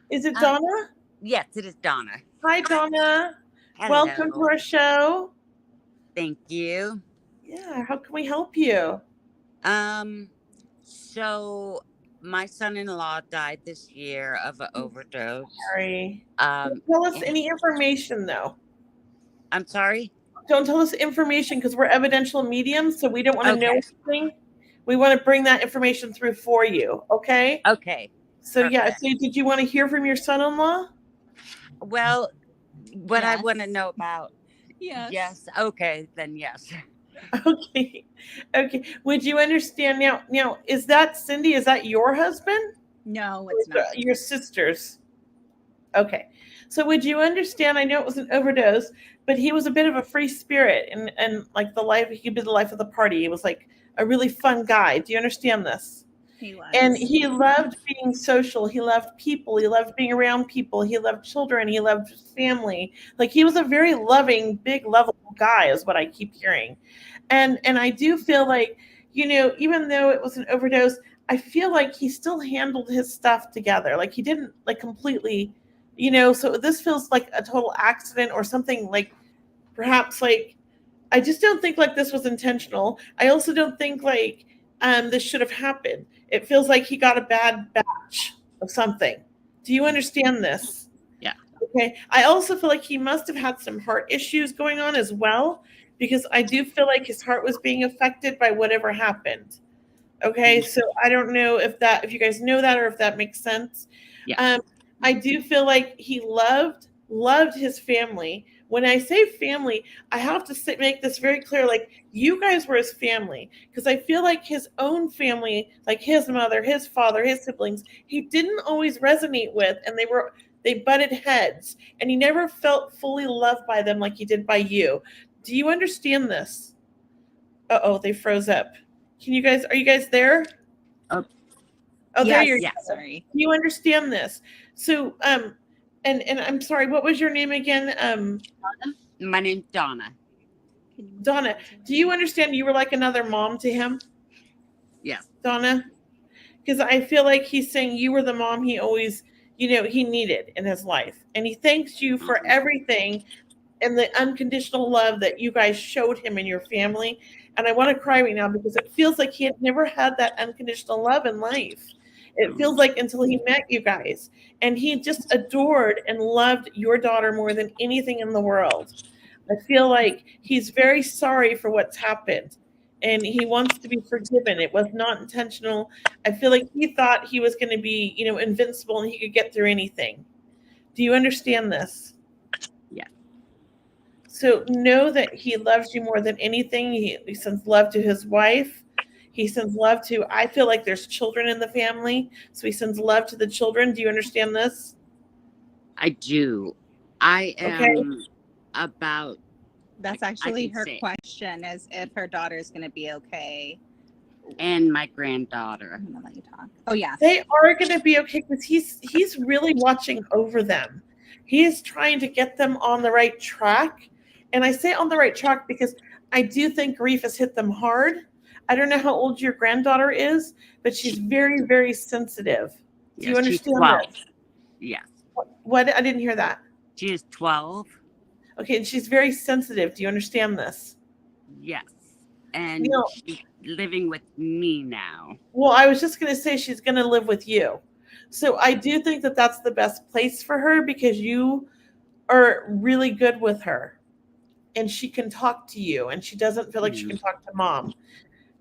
Is it Donna?
Yes, it is Donna.
Hi, Donna.
Hello.
Welcome to our show.
Thank you.
Yeah. How can we help you?
So my son-in-law died this year of an overdose.
Sorry. Don't tell us any information, though.
I'm sorry?
Don't tell us information because we're evidential mediums, so we don't want to know anything. We want to bring that information through for you, okay?
Okay.
So,
Perfect.
yeah. So, did you want to hear from your son-in-law?
Well, what I
Yes.
want to know about.
Yes.
Yes. Okay, then yes.
Okay. Okay. Would you understand now, is that Cindy? Is that your husband?
No, it's not.
Your sister's. Okay. So would you understand? I know it was an overdose, but he was a bit of a free spirit and like he could be the life of the party. He was like a really fun guy. Do you understand this?
He was.
And he loved being social. He loved people. He loved being around people. He loved children. He loved family. Like he was a very loving, big, lovable guy is what I keep hearing. And I do feel like, you know, even though it was an overdose, I feel like he still handled his stuff together. Like he didn't like completely, you know, so this feels like a total accident or something like perhaps like, I just don't think like this was intentional. I also don't think like this should have happened. It feels like he got a bad batch of something. Do you understand this?
Yeah.
Okay. I also feel like he must have had some heart issues going on as well, because I do feel like his heart was being affected by whatever happened. Okay. So I don't know if you guys know that or if that makes sense.
Yeah.
I do feel like he loved his family. When I say family, I have to make this very clear. Like you guys were his family, because I feel like his own family, like his mother, his father, his siblings, he didn't always resonate with, and they butted heads, and he never felt fully loved by them like he did by you. Do you understand this? Uh-oh, they froze up. Are you guys there?
Oh,
there
yes,
you're.
Yeah, sorry.
Do you understand this? So, and I'm sorry, what was your name again?
my name's Donna.
Donna, do you understand you were like another mom to him?
Yes.
Donna? Because I feel like he's saying you were the mom he always, you know, he needed in his life. And he thanks you for everything and the unconditional love that you guys showed him and your family. And I want to cry right now because it feels like he had never had that unconditional love in life. It feels like until he met you guys. And he just adored and loved your daughter more than anything in the world. I feel like he's very sorry for what's happened. And he wants to be forgiven. It was not intentional. I feel like he thought he was going to be, you know, invincible and he could get through anything. Do you understand this?
Yes.
So know that he loves you more than anything. He sends love to his wife. He sends love to, I feel like there's children in the family. So he sends love to the children. Do you understand this?
I do. I am about.
That's
I
actually
can
her
say it.
question, is if her daughter is going to be okay.
And my granddaughter.
I'm going to let you talk. Oh, yeah.
They are going to be okay because he's really watching over them. He is trying to get them on the right track. And I say on the right track because I do think grief has hit them hard. I don't know how old your granddaughter is, but she's very, very sensitive. Do you understand
she's 12.
this?
Yes.
What? I didn't hear that.
She is 12.
Okay, and she's very sensitive. Do you understand this?
Yes. And she's living with me now.
Well, I was just going to say she's going to live with you. So I do think that that's the best place for her because you are really good with her and she can talk to you and she doesn't feel like she can talk to mom.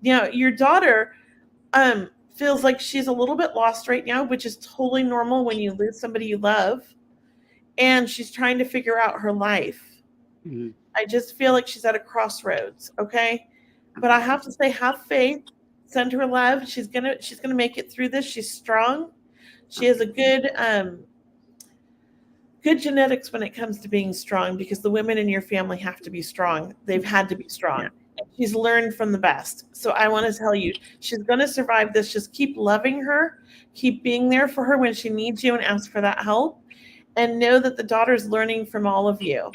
Now, your daughter feels like she's a little bit lost right now, which is totally normal when you lose somebody you love. And she's trying to figure out her life.
Mm-hmm.
I just feel like she's at a crossroads, okay? But I have to say, have faith, send her love. She's gonna make it through this. She's strong. She has a good genetics when it comes to being strong because the women in your family have to be strong. They've had to be strong. Yeah. She's learned from the best. So I want to tell you, she's going to survive this. Just keep loving her, keep being there for her when she needs you and ask for that help. And know that the daughter's learning from all of you.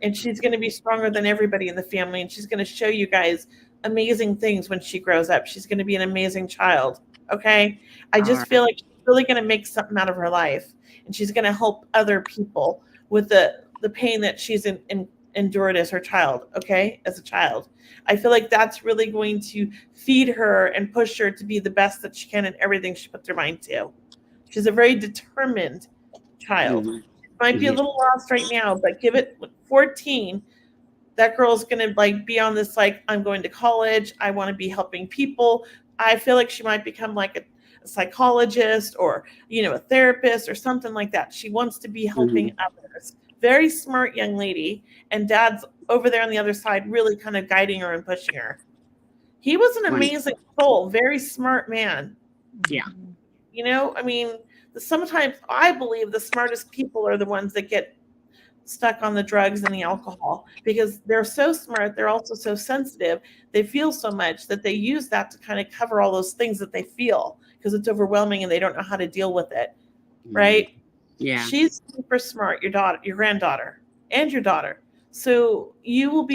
And she's going to be stronger than everybody in the family. And she's going to show you guys amazing things when she grows up. She's going to be an amazing child. Okay. I just feel like she's really going to make something out of her life. And she's going to help other people with the pain that she's endured as her child. Okay. As a child. I feel like that's really going to feed her and push her to be the best that she can in everything she puts her mind to. She's a very determined child.
Mm-hmm.
Might be a little lost right now, but give it 14. That girl's going to be on this, I'm going to college. I want to be helping people. I feel like she might become like a psychologist or, a therapist or something like that. She wants to be helping others. Very smart young lady. And dad's over there on the other side, really kind of guiding her and pushing her. He was an amazing soul, very smart man.
Yeah.
Sometimes I believe the smartest people are the ones that get stuck on the drugs and the alcohol because they're so smart. They're also so sensitive. They feel so much that they use that to kind of cover all those things that they feel because it's overwhelming and they don't know how to deal with it. Right?
Yeah.
She's super smart, your daughter, your granddaughter, and your daughter. So you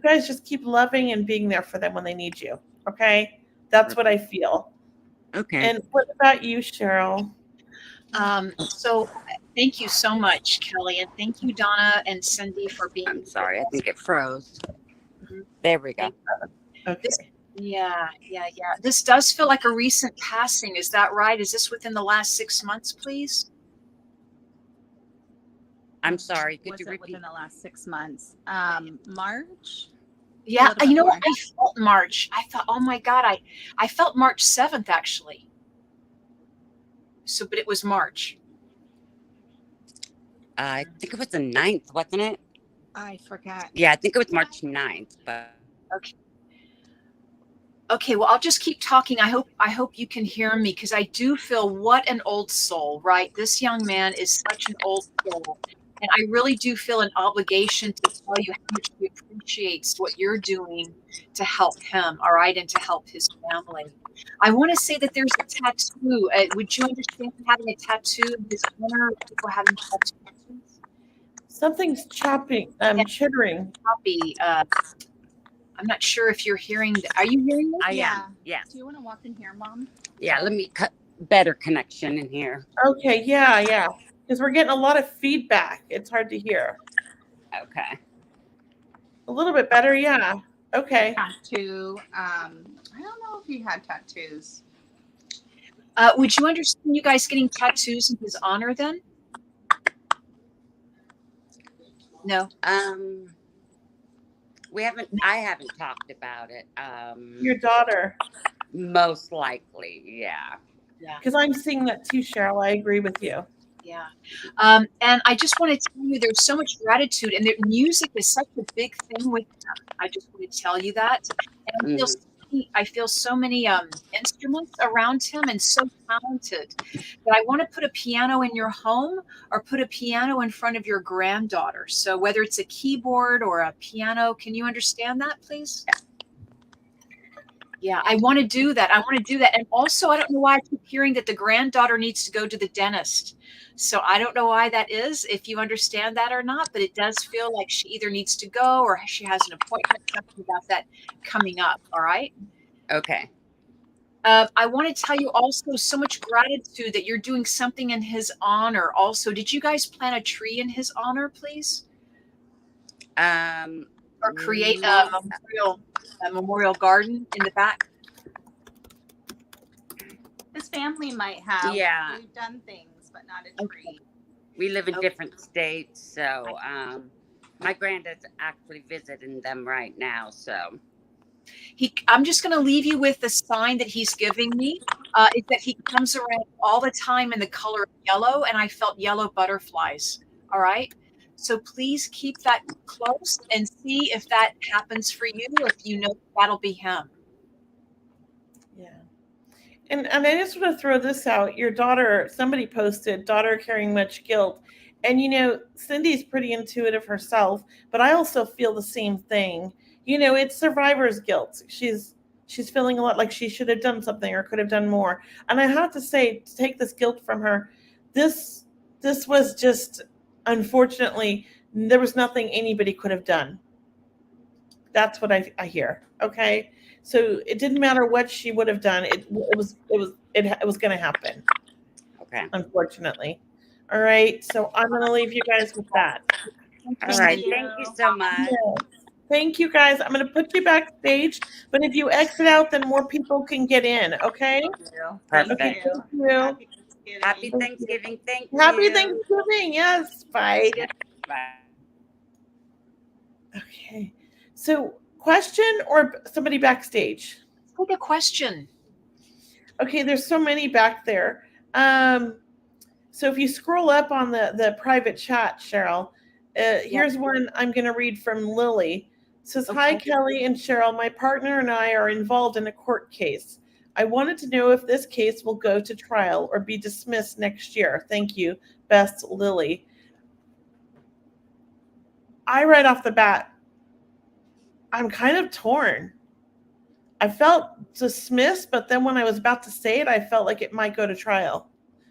guys just keep loving and being there for them when they need you. Okay? That's what I feel.
Okay.
And what about you, Cheryl?
So thank you so much, Kelley, and thank you, Donna and Cindy, for being.
I'm sorry, I think it froze. There we go.
Okay.
Yeah. This does feel like a recent passing. Is that right? Is this within the last 6 months, please?
I'm sorry. Could you repeat?
Within the last 6 months? March?
Yeah, I felt March. I thought, oh my God, I felt March 7th actually. So, but it was March.
I think it was the 9th, wasn't it?
I forgot.
Yeah, I think it was March 9th, but
Okay, well, I'll just keep talking. I hope you can hear me because I do feel what an old soul, right? This young man is such an old soul. And I really do feel an obligation to tell you how much he appreciates what you're doing to help him, all right, and to help his family. I want to say that there's a tattoo. Would you understand having a tattoo in his honor? People having tattoos?
Something's chittering.
Copy. I'm not sure if you're hearing. Are you hearing me?
I am. Yes.
Do you want to walk in here, Mom?
Yeah, let me cut better connection in here.
Okay, yeah. Because we're getting a lot of feedback. It's hard to hear.
Okay.
A little bit better, yeah. Okay.
Tattoo. I don't know if he had tattoos.
Would you understand you guys getting tattoos in his honor then? No.
I haven't talked about it.
Your daughter.
Most likely, yeah.
Because I'm seeing that too, Cheryl. I agree with you.
Yeah. And I just want to tell you, there's so much gratitude, and music is such a big thing with him. I just want to tell you that. And
Mhm.
I feel so many instruments around him and so talented that I want to put a piano in your home or put a piano in front of your granddaughter. So whether it's a keyboard or a piano, can you understand that, please? Yeah, I want to do that. I want to do that. And also, I don't know why I keep hearing that the granddaughter needs to go to the dentist. So I don't know why that is, if you understand that or not, but it does feel like she either needs to go or she has an appointment, something about that coming up. All right.
Okay.
I want to tell you also so much gratitude that you're doing something in his honor. Also, did you guys plant a tree in his honor, please? Or create
No.
a memorial garden in the back?
His family might have.
Yeah.
We've done things, but not a tree.
We live in
Okay.
different states, so my granddad's actually visiting them right now. So
I'm just going to leave you with the sign that he's giving me. Is that he comes around all the time in the color of yellow, and I felt yellow butterflies. All right. So please keep that close and see if that happens for you. If you know that'll be him.
Yeah. And I just want to throw this out. Your daughter, somebody posted, daughter carrying much guilt. And, Cindy's pretty intuitive herself, but I also feel the same thing. It's survivor's guilt. She's feeling a lot like she should have done something or could have done more. And I have to say, to take this guilt from her, this was just, unfortunately, there was nothing anybody could have done. That's what I hear. Okay. So it didn't matter what she would have done. It was going to happen.
okay.
Unfortunately. All right. So I'm going to leave you guys with that.
All right. Thank you so much.
Yes. Thank you guys. I'm going to put you backstage, but if you exit out, then more people can get in. Okay.
Perfect.
Okay. Thank you.
Happy Thanksgiving. Thank you.
Happy Thanksgiving. Yes. Bye.
Bye.
Okay. So question or somebody backstage?
Take a question.
Okay, there's so many back there. So if you scroll up on the private chat, Cheryl, here's one I'm going to read from Lily. It says,
Okay.
Hi, Kelley and Cheryl. My partner and I are involved in a court case. I wanted to know if this case will go to trial or be dismissed next year. Thank you. Best, Lily. Right off the bat, I'm kind of torn. I felt dismissed, but then when I was about to say it, I felt like it might go to trial.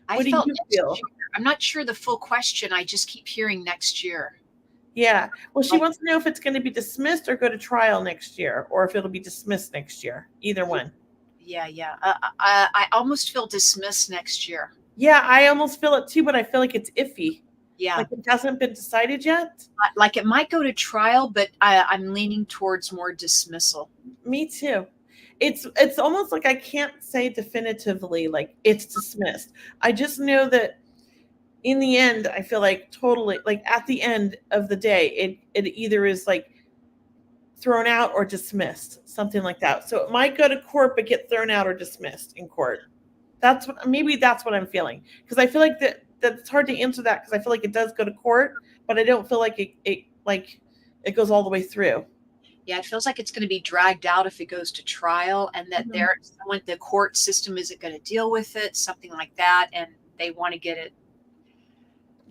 What do you feel?
I'm not sure the full question. I just keep hearing next year.
Yeah. Well, she wants to know if it's going to be dismissed or go to trial next year, or if it'll be dismissed next year. Either one.
Yeah. I almost feel dismissed next year.
Yeah, I almost feel it too, but I feel like it's iffy.
Yeah.
Like it hasn't been decided yet.
Like it might go to trial, but I'm leaning towards more dismissal.
Me too. It's almost like I can't say definitively like it's dismissed. I just know that in the end, I feel like totally like at the end of the day, it either is like thrown out or dismissed, something like that. So it might go to court but get thrown out or dismissed in court. That's what I'm feeling, because I feel like that it's hard to answer that, because I feel like it does go to court, but I don't feel like it goes all the way through.
Yeah, it feels like it's going to be dragged out if it goes to trial, and that the court system isn't going to deal with it, something like that, and they want to get it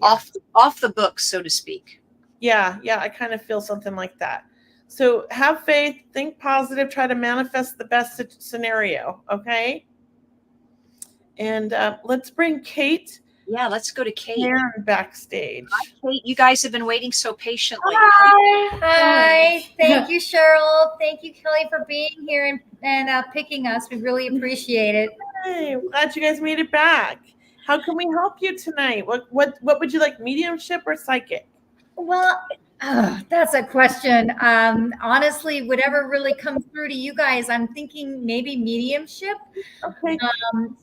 off the books, so to speak.
Yeah, I kind of feel something like that. So have faith, think positive, try to manifest the best scenario, okay? And let's bring Kate.
Yeah, let's go to Kate.
Backstage.
Hi, Kate. You guys have been waiting so patiently.
Hi. Thank you, Cheryl. Thank you, Kelley, for being here and picking us. We really appreciate it.
Hey, I'm glad you guys made it back. How can we help you tonight? What would you like, mediumship or psychic?
Well, that's a question. Honestly, whatever really comes through to you guys, I'm thinking maybe mediumship.
Okay.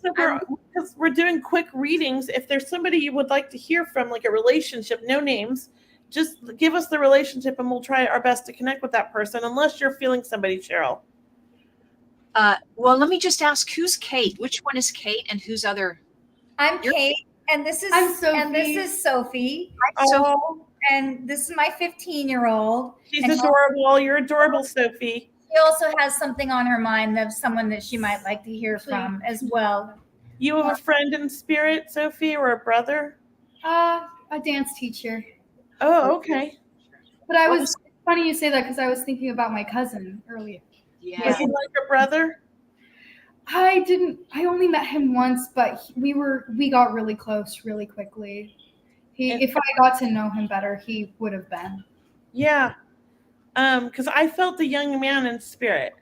Because we're doing quick readings. If there's somebody you would like to hear from, like a relationship, no names, just give us the relationship and we'll try our best to connect with that person, unless you're feeling somebody, Cheryl.
Well, let me just ask, who's Kate? Which one is Kate and who's other?
I'm Kate, And this is
I'm Sophie.
And this is Sophie.
Oh,
And this is my 15-year-old.
she's
And
adorable. You're adorable, Sophie.
she also has something on her mind of someone that she might like to hear from as well.
You have a friend in spirit, Sophie, or a brother?
A dance teacher.
Oh, okay.
But it's funny you say that because I was thinking about my cousin earlier.
Yeah.
Was he like a brother?
I only met him once, but we got really close really quickly. If I got to know him better, he would have been.
Yeah. Because I felt the young man in spirit.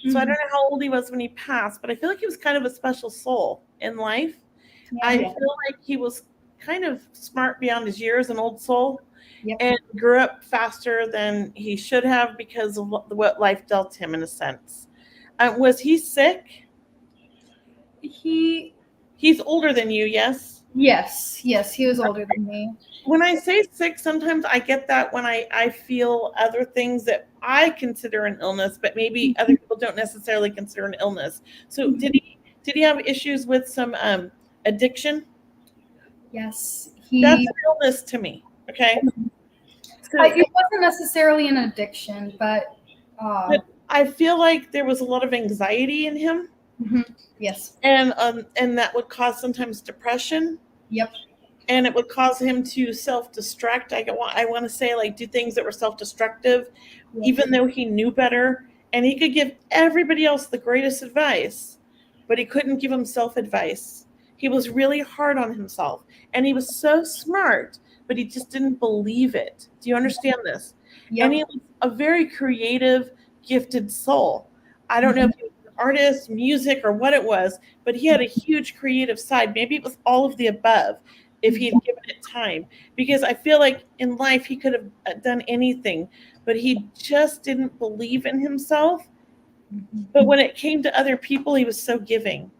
So I don't know how old he was when he passed, but I feel like he was kind of a special soul in life.
Yeah.
I feel like he was kind of smart beyond his years, an old soul,
Yep.
and grew up faster than he should have because of what life dealt him, in a sense. Was he sick? He's older than you, yes?
Yes, he was older than me.
When I say sick, sometimes I get that when I feel other things that I consider an illness, but maybe other people don't necessarily consider an illness. So did he have issues with some addiction?
Yes,
that's an illness to me. Okay, so,
it wasn't necessarily an addiction, but
I feel like there was a lot of anxiety in him.
Yes,
and that would cause sometimes depression.
Yep.
And it would cause him to self-destruct. I want to say, like, do things that were self-destructive, even though he knew better, and he could give everybody else the greatest advice, but he couldn't give himself advice. He was really hard on himself, and he was so smart, but he just didn't believe it. Do you understand this?
Yep.
And he was a very creative, gifted soul. I don't know if he was an artist, music, or what it was, but he had a huge creative side. Maybe it was all of the above if he had given it time. Because I feel like in life he could have done anything, but he just didn't believe in himself. But when it came to other people, he was so giving.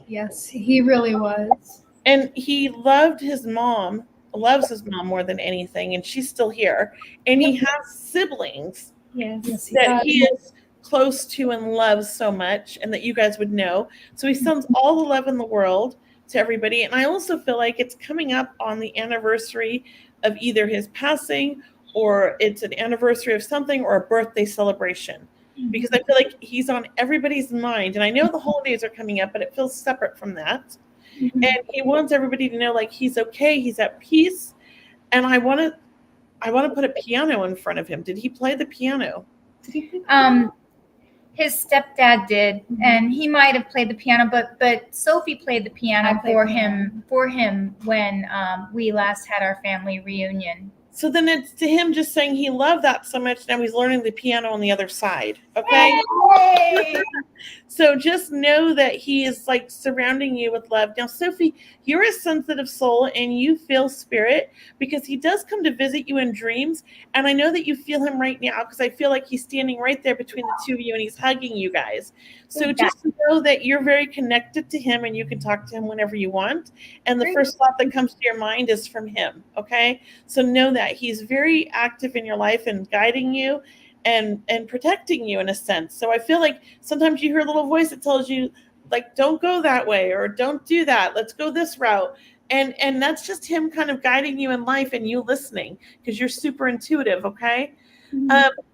Yes, he really was.
And he loves his mom more than anything, and she's still here. And he has siblings that he is close to and loves so much, and that you guys would know. So he sends all the love in the world to everybody. And I also feel like it's coming up on the anniversary of either his passing, or it's an anniversary of something, or a birthday celebration. Because I feel like he's on everybody's mind. And I know the holidays are coming up, but it feels separate from that. And he wants everybody to know, like, he's okay, he's at peace. And I want to put a piano in front of him. Did he play the piano?
His stepdad did, and he might have played the piano, but Sophie played the piano for him when we last had our family reunion.
So then it's to him just saying he loved that so much. Now he's learning the piano on the other side. Okay. So just know that he is, like, surrounding you with love. Now, Sophie, you're a sensitive soul and you feel spirit, because he does come to visit you in dreams. And I know that you feel him right now, because I feel like he's standing right there between the two of you and he's hugging you guys. So just know that you're very connected to him and you can talk to him whenever you want. And the first thought that comes to your mind is from him. Okay. So know that he's very active in your life and guiding you and protecting you in a sense. So I feel like sometimes you hear a little voice that tells you, like, don't go that way, or don't do that. Let's go this route. And that's just him kind of guiding you in life and you listening, because you're super intuitive. Okay.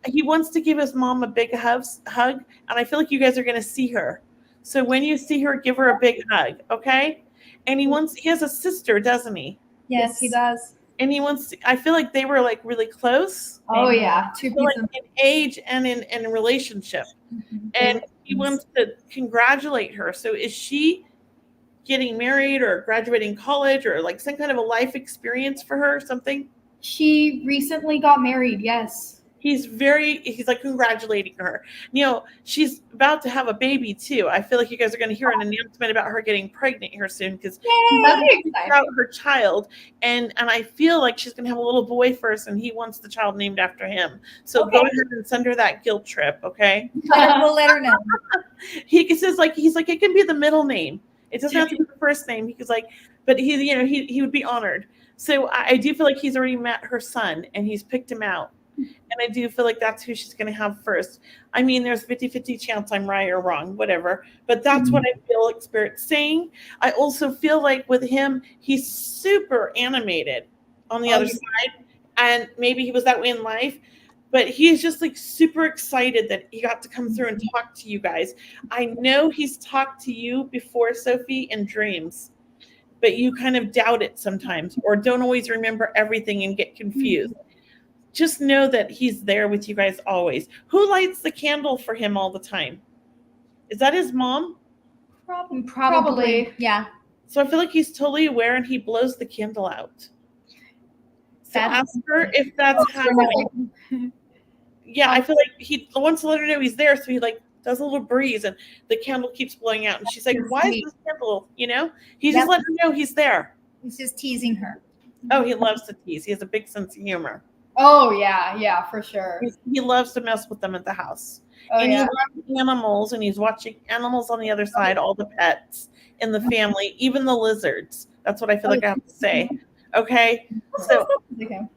He wants to give his mom a big hug, and I feel like you guys are going to see her. So when you see her, give her a big hug. Okay. And he has a sister, doesn't he?
Yes, he does.
And he wants to, I feel like they were, like, really close.
Oh, yeah.
Like in age and in relationship. And he wants to congratulate her. So is she getting married or graduating college, or like some kind of a life experience for her or something?
She recently got married, yes.
He's like congratulating her. You know, she's about to have a baby too. I feel like you guys are going to hear an announcement about her getting pregnant here soon, because he's about her child, and I feel like she's going to have a little boy first, and he wants the child named after him. So go ahead and send her that guilt trip, okay?
We'll let her know.
He's like it can be the middle name. It doesn't have to be the first name. He's like, but he would be honored. So I do feel like he's already met her son and he's picked him out. And I do feel like that's who she's going to have first. I mean, there's 50-50 chance I'm right or wrong, whatever. But that's what I feel like Spirit's saying. I also feel like with him, he's super animated on the other side. And maybe he was that way in life. But he's just like super excited that he got to come through and talk to you guys. I know he's talked to you before, Sophie, in dreams. But you kind of doubt it sometimes or don't always remember everything and get confused. Just know that he's there with you guys always. Who lights the candle for him all the time? Is that his mom?
Probably. Yeah.
So I feel like he's totally aware and he blows the candle out. So ask her if that's happening. Yeah, I feel like he wants to let her know he's there. So he like does a little breeze and the candle keeps blowing out. And she's like, why is this candle, He's just letting her know he's there.
He's just teasing her.
Oh, he loves to tease. He has a big sense of humor.
Oh, yeah, for sure.
He loves to mess with them at the house.
Oh,
and
yeah.
he loves animals, and he's watching animals on the other side, all the pets in the family, even the lizards. That's what I feel like I have to say. Okay? So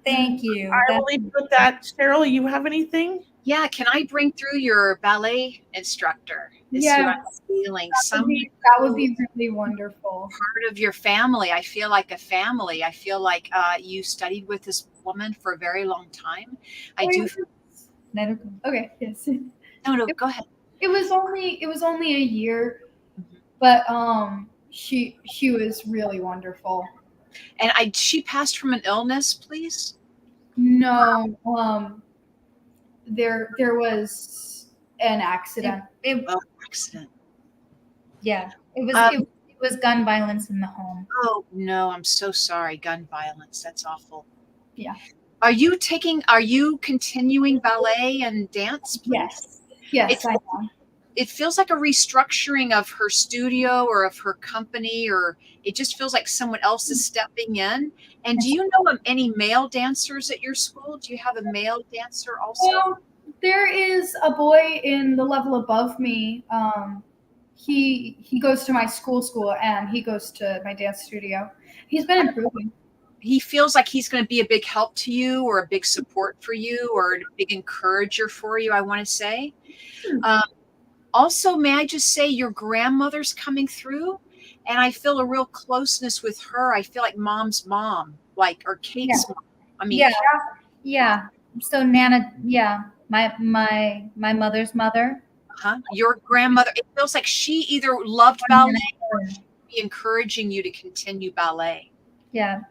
thank you.
I will leave with that. Cheryl, you have anything?
Yeah, can I bring through your ballet instructor? Is who I'm feeling.
That would be really wonderful.
Part of your family. I feel like a family. I feel like you studied with this woman for a very long time. I do.
Okay. Yes.
No, go ahead.
It was only a year, but she was really wonderful.
And she passed from an illness, please?
No, there was an accident.
Accident.
Yeah, it was gun violence in the home.
Oh no, I'm so sorry. Gun violence. That's awful.
Yeah.
Are you continuing ballet and dance, please?
Yes, I am.
It feels like a restructuring of her studio or of her company, or it just feels like someone else is stepping in. And do you know of any male dancers at your school? Do you have a male dancer also?
Well, there is a boy in the level above me. He goes to my school, and he goes to my dance studio. He's been improving.
He feels like he's going to be a big help to you, or a big support for you, or a big encourager for you, I want to say. Also, may I just say your grandmother's coming through, and I feel a real closeness with her. I feel like mom's mom, or Kate's mom. I mean,
yeah. So Nana, my mother's mother.
Your grandmother. It feels like she either loved ballet or she'd be encouraging you to continue ballet.
Yeah.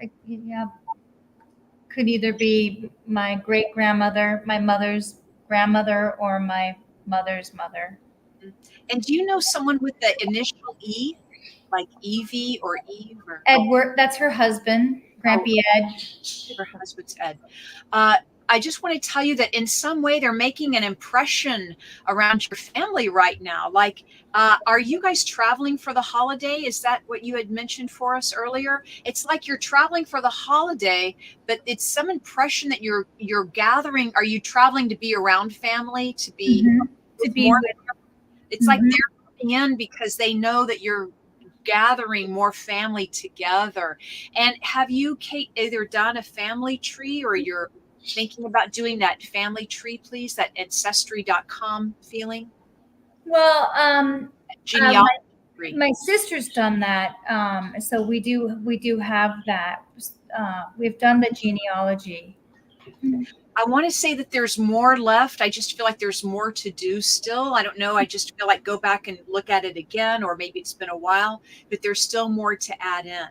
Could either be my great grandmother, my mother's grandmother, or my mother's mother.
And do you know someone with the initial E, like Evie or Eve? Or
Edward, that's her husband, Grampy Ed.
Her husband's Ed. I just want to tell you that in some way they're making an impression around your family right now. Are you guys traveling for the holiday? Is that what you had mentioned for us earlier? It's like you're traveling for the holiday, but it's some impression that you're gathering. Are you traveling to be around family, to be more? It's like they're coming in because they know that you're gathering more family together. And have you, Kate, either done a family tree, or you're thinking about doing that family tree, please, that ancestry.com feeling?
Well,
genealogy.
My sister's done that. So we do have that. We've done the genealogy.
I want to say that there's more left. I just feel like there's more to do still. I don't know. I just feel like go back and look at it again, or maybe it's been a while, but there's still more to add in,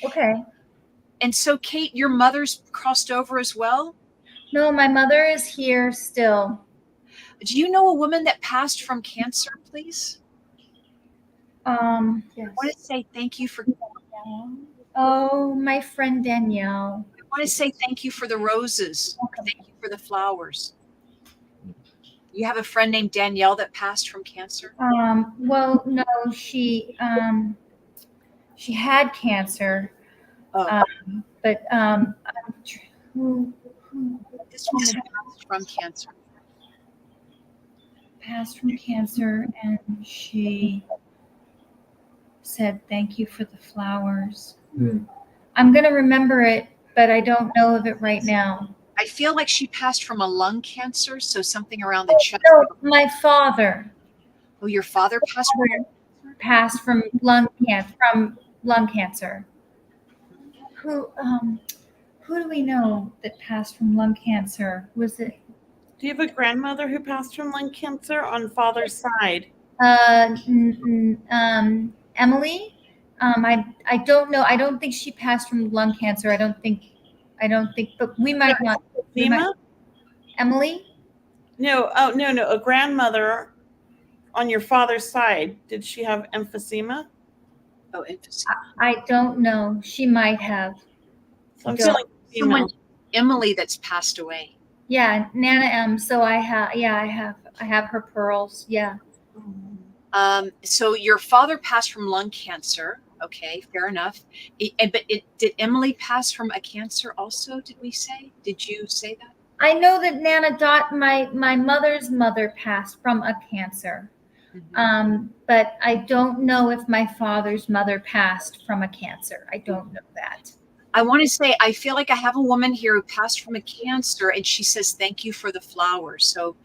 Okay.
And so, Kate, your mother's crossed over as well?
No, my mother is here still.
Do you know a woman that passed from cancer, please?
Yes.
I want to say thank you for.
Oh, my friend Danielle.
I want to say thank you for the roses. Thank you for the flowers. You have a friend named Danielle that passed from cancer?
Well, no, she had cancer. But
this woman passed from cancer.
Passed from cancer, and she said thank you for the flowers. I'm gonna remember it, but I don't know of it right now.
I feel like she passed from a lung cancer, so something around the chest.
No, my father
Oh, your father passed from
passed from lung cancer. Who do we know that passed from lung cancer? Was it
Do you have a grandmother who passed from lung cancer on father's side?
Emily? I don't know. I don't think she passed from lung cancer. I don't think, but we might not.
Emphysema?
Emily?
No, oh no, a grandmother on your father's side. Did she have emphysema?
Oh, emphysema.
I don't know. She might have.
So I'm feeling
someone, Emily, that's passed away.
Yeah, Nana M. So I have her pearls. Yeah.
So your father passed from lung cancer. Okay, fair enough. Did Emily pass from a cancer also? Did we say? Did you say that?
I know that Nana Dot, my mother's mother, passed from a cancer.
Mm-hmm.
But I don't know if my father's mother passed from a cancer. I don't know that.
I want to say, I feel like I have a woman here who passed from a cancer, and she says, thank you for the flowers. So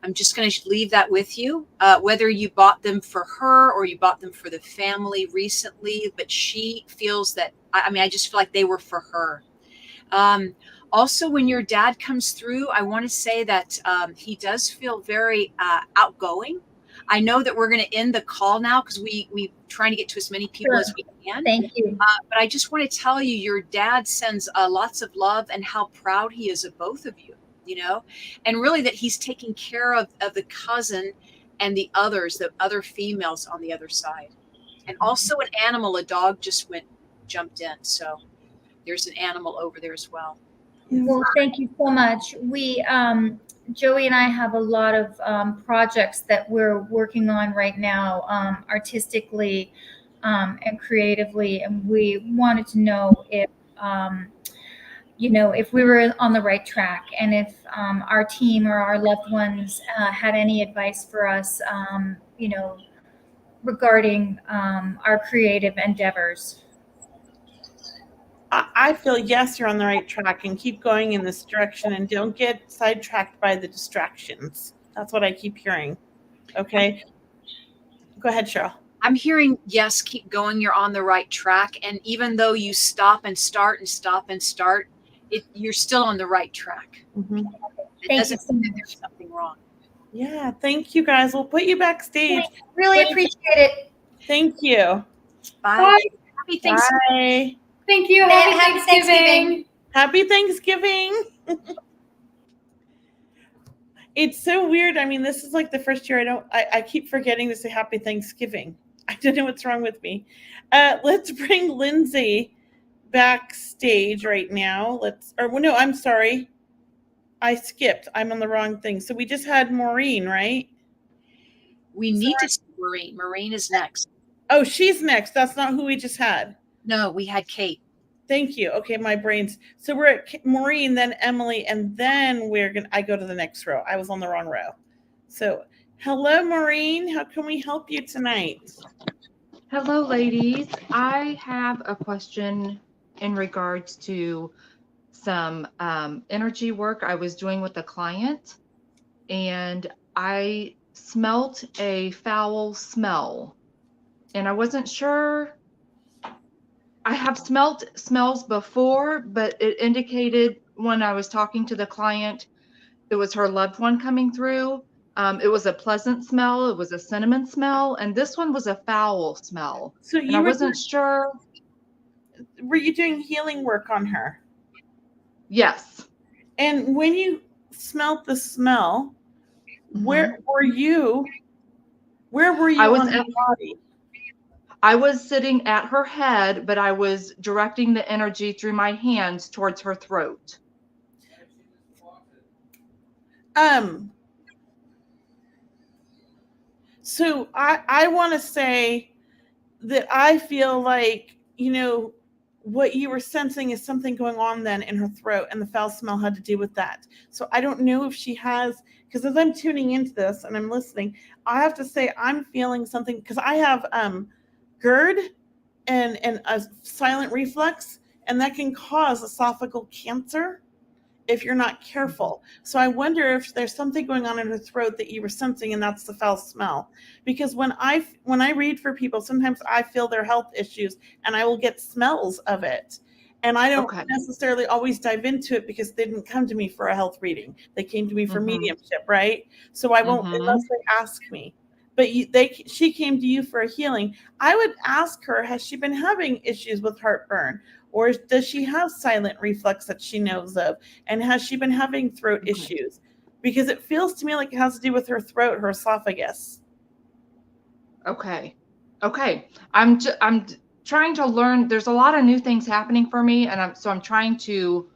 I'm just going to leave that with you, whether you bought them for her or you bought them for the family recently, but she feels that, I just feel like they were for her. Also, when your dad comes through, I want to say that he does feel very outgoing. I know that we're going to end the call now because we trying to get to as many people as we can.
Thank you.
But I just want to tell you, your dad sends lots of love and how proud he is of both of you, and really that he's taking care of the cousin and the other females on the other side. And also an animal, a dog just jumped in. So there's an animal over there as well.
Well, thank you so much. We, Joey and I have a lot of projects that we're working on right now, artistically and creatively, and we wanted to know if, if we were on the right track, and if our team or our loved ones had any advice for us, regarding our creative endeavors.
I feel yes, you're on the right track, and keep going in this direction, and don't get sidetracked by the distractions. That's what I keep hearing. Okay, go ahead, Cheryl.
I'm hearing yes, keep going. You're on the right track, and even though you stop and start and stop and start, you're still on the right track.
Mm-hmm.
It doesn't mean that there's something wrong.
Yeah, thank you guys. We'll put you backstage.
Really appreciate it.
Thank you.
Bye. Happy Thanksgiving.
Bye.
Thank you. Happy Thanksgiving.
Happy Thanksgiving. It's so weird. I mean, this is like the first year I keep forgetting to say Happy Thanksgiving. I don't know what's wrong with me. Let's bring Lindsay backstage right now. I'm sorry. I skipped. I'm on the wrong thing. So we just had Maureen, right?
We need to see Maureen. Maureen is next.
Oh, she's next. That's not who we just had.
No, we had Kate.
Thank you. Okay, my brain's so we're at Maureen, then Emily, and then I go to the next row. I was on the wrong row. So, hello, Maureen. How can we help you tonight?
Hello, ladies. I have a question in regards to some energy work I was doing with a client, and I smelt a foul smell, and I wasn't sure. I have smelt smells before, but it indicated when I was talking to the client, it was her loved one coming through. It was a pleasant smell. It was a cinnamon smell. And this one was a foul smell.
So
I wasn't sure.
Were you doing healing work on her?
Yes.
And when you smelt the smell, where were you? Where were you on her body?
I was sitting at her head, but I was directing the energy through my hands towards her throat.
So I want to say that I feel like, what you were sensing is something going on then in her throat, and the foul smell had to do with that. So I don't know if she has, because as I'm tuning into this and I'm listening, I have to say I'm feeling something, because I have GERD and a silent reflux, and that can cause esophageal cancer. if you're not careful. So I wonder if there's something going on in her throat that you were sensing, and that's the foul smell. Because when I read for people, sometimes I feel their health issues and I will get smells of it. And I don't necessarily always dive into it because they didn't come to me for a health reading. They came to me for mediumship, right? So I won't unless they ask me. But she came to you for a healing. I would ask her, has she been having issues with heartburn? Or does she have silent reflux that she knows of? And has she been having throat issues? Because it feels to me like it has to do with her throat, her esophagus.
Okay. I'm trying to learn. There's a lot of new things happening for me, and I'm trying to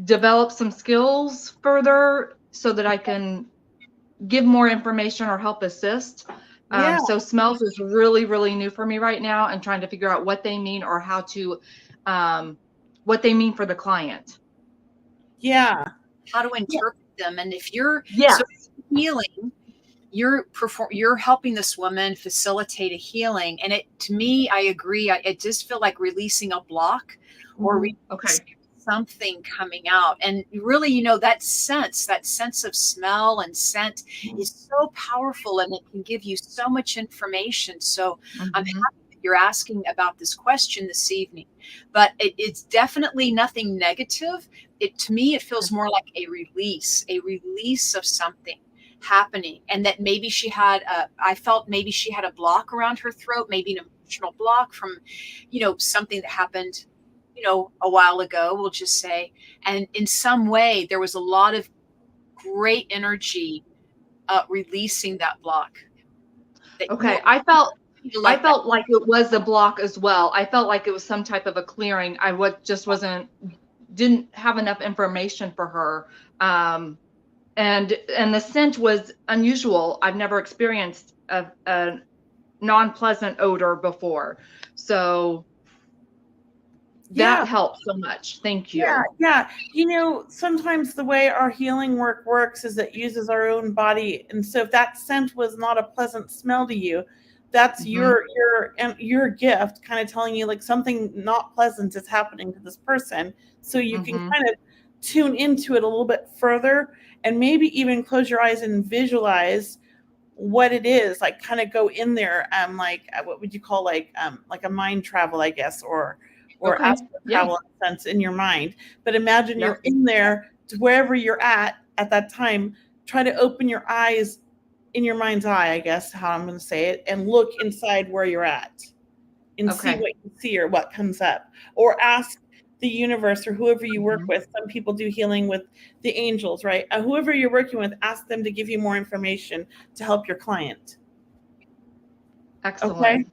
develop some skills further so that I can give more information or help assist. So smells is really, really new for me right now, and trying to figure out what they mean or how to, what they mean for the client.
Yeah.
How to interpret them. And if you're healing, you're helping this woman facilitate a healing. And to me, I agree. I just feel like releasing a block or something coming out. And really, that sense of smell and scent is so powerful, and it can give you so much information. So I'm happy that you're asking about this question this evening, but it's definitely nothing negative. To me, it feels more like a release of something happening, and that maybe I felt maybe she had a block around her throat, maybe an emotional block from, something that happened a while ago, we'll just say. And in some way, there was a lot of great energy releasing that block.
I felt like it was a block as well. I felt like it was some type of a clearing. I didn't have enough information for her. And the scent was unusual. I've never experienced a non-pleasant odor before. So that helped so much. Thank you.
Yeah. Sometimes the way our healing work works is it uses our own body. And so if that scent was not a pleasant smell to you, that's your gift kind of telling you like something not pleasant is happening to this person. So you can kind of tune into it a little bit further, and maybe even close your eyes and visualize what it is, like kind of go in there. Like what would you call like a mind travel, I guess, or astral travel in a sense in your mind. But imagine you're in there to wherever you're at that time. Try to open your eyes in your mind's eye, I guess how I'm going to say it, and look inside where you're at and see what you see or what comes up. Or ask the universe or whoever you work with. Some people do healing with the angels, right? Whoever you're working with, ask them to give you more information to help your client.
Excellent.
Okay?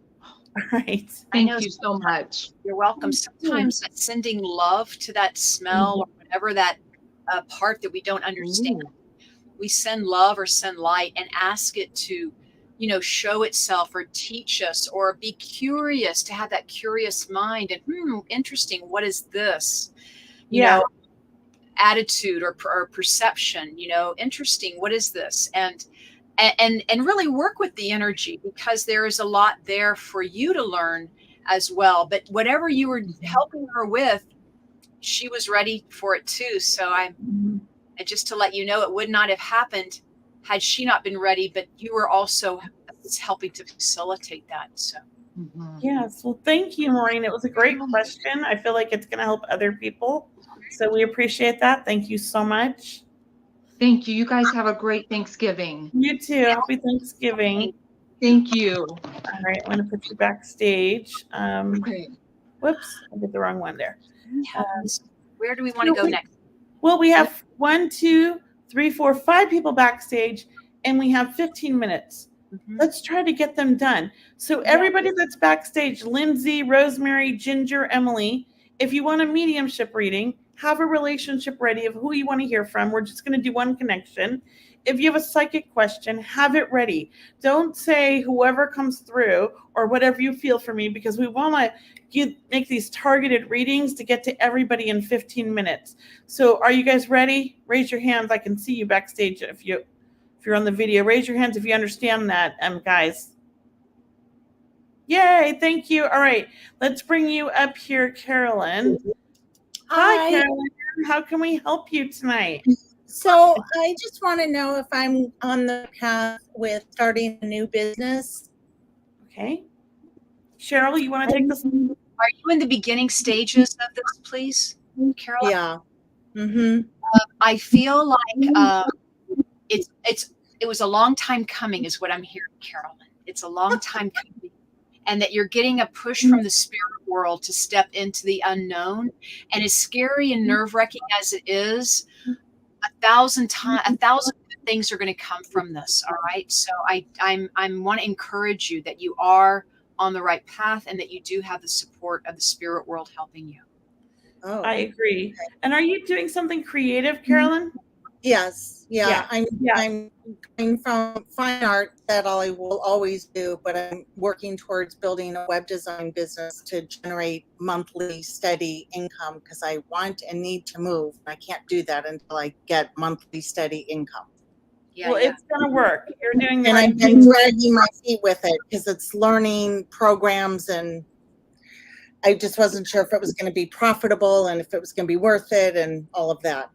All right.
Thank you so much.
You're welcome. Sometimes sending love to that smell or whatever that part that we don't understand, we send love or send light and ask it to, show itself or teach us or be curious, to have that curious mind and interesting. What is this? Attitude or perception, interesting. What is this? And really work with the energy, because there is a lot there for you to learn as well. But whatever you were helping her with, she was ready for it too. So and just to let you know, it would not have happened had she not been ready, but you were also helping to facilitate that. So
yes, well, thank you, Maureen. It was a great question. I feel like it's going to help other people, so we appreciate that. Thank you so much.
Thank you. You guys have a great Thanksgiving.
You too. Happy Thanksgiving.
Thank you.
All right, I'm going to put you backstage. Whoops, I did the wrong one there.
Where do we want to go next?
Well, we have 1, 2, 3, 4, 5 people backstage, and we have 15 minutes. Let's try to get them done. So everybody that's backstage, Lindsay, Rosemary, Ginger, Emily, if you want a mediumship reading, have a relationship ready of who you want to hear from. We're just going to do one connection. If you have a psychic question, have it ready. Don't say whoever comes through or whatever you feel for me, because we want to make these targeted readings to get to everybody in 15 minutes. So are you guys ready? Raise your hands. I can see you backstage if you're on the video. Raise your hands if you understand that, guys. Yay, thank you. All right, let's bring you up here, Carolyn. Hi, Carolyn. How can we help you tonight?
So I just want to know if I'm on the path with starting a new business.
Okay. Cheryl, you want to take this?
Are you in the beginning stages of this, please, Carol?
Yeah. Mm-hmm.
I feel like it was a long time coming, is what I'm hearing, Carolyn. It's a long time coming, and that you're getting a push from the spirit world to step into the unknown. And as scary and nerve-wracking as it is, 1,000 things are going to come from this. All right. So I want to encourage you that you are on the right path and that you do have the support of the spirit world helping you.
Oh,
I agree. And are you doing something creative, Carolyn?
yes. Yeah.
Yeah.
I'm coming from fine art that I will always do, but I'm working towards building a web design business to generate monthly steady income because I want and need to move. I can't do that until I get monthly steady income.
Yeah, well, it's going to work. You're doing the
and
right
I've been
thing.
dragging my feet with it because it's learning programs, and I just wasn't sure if it was going to be profitable and if it was going to be worth it and all of that.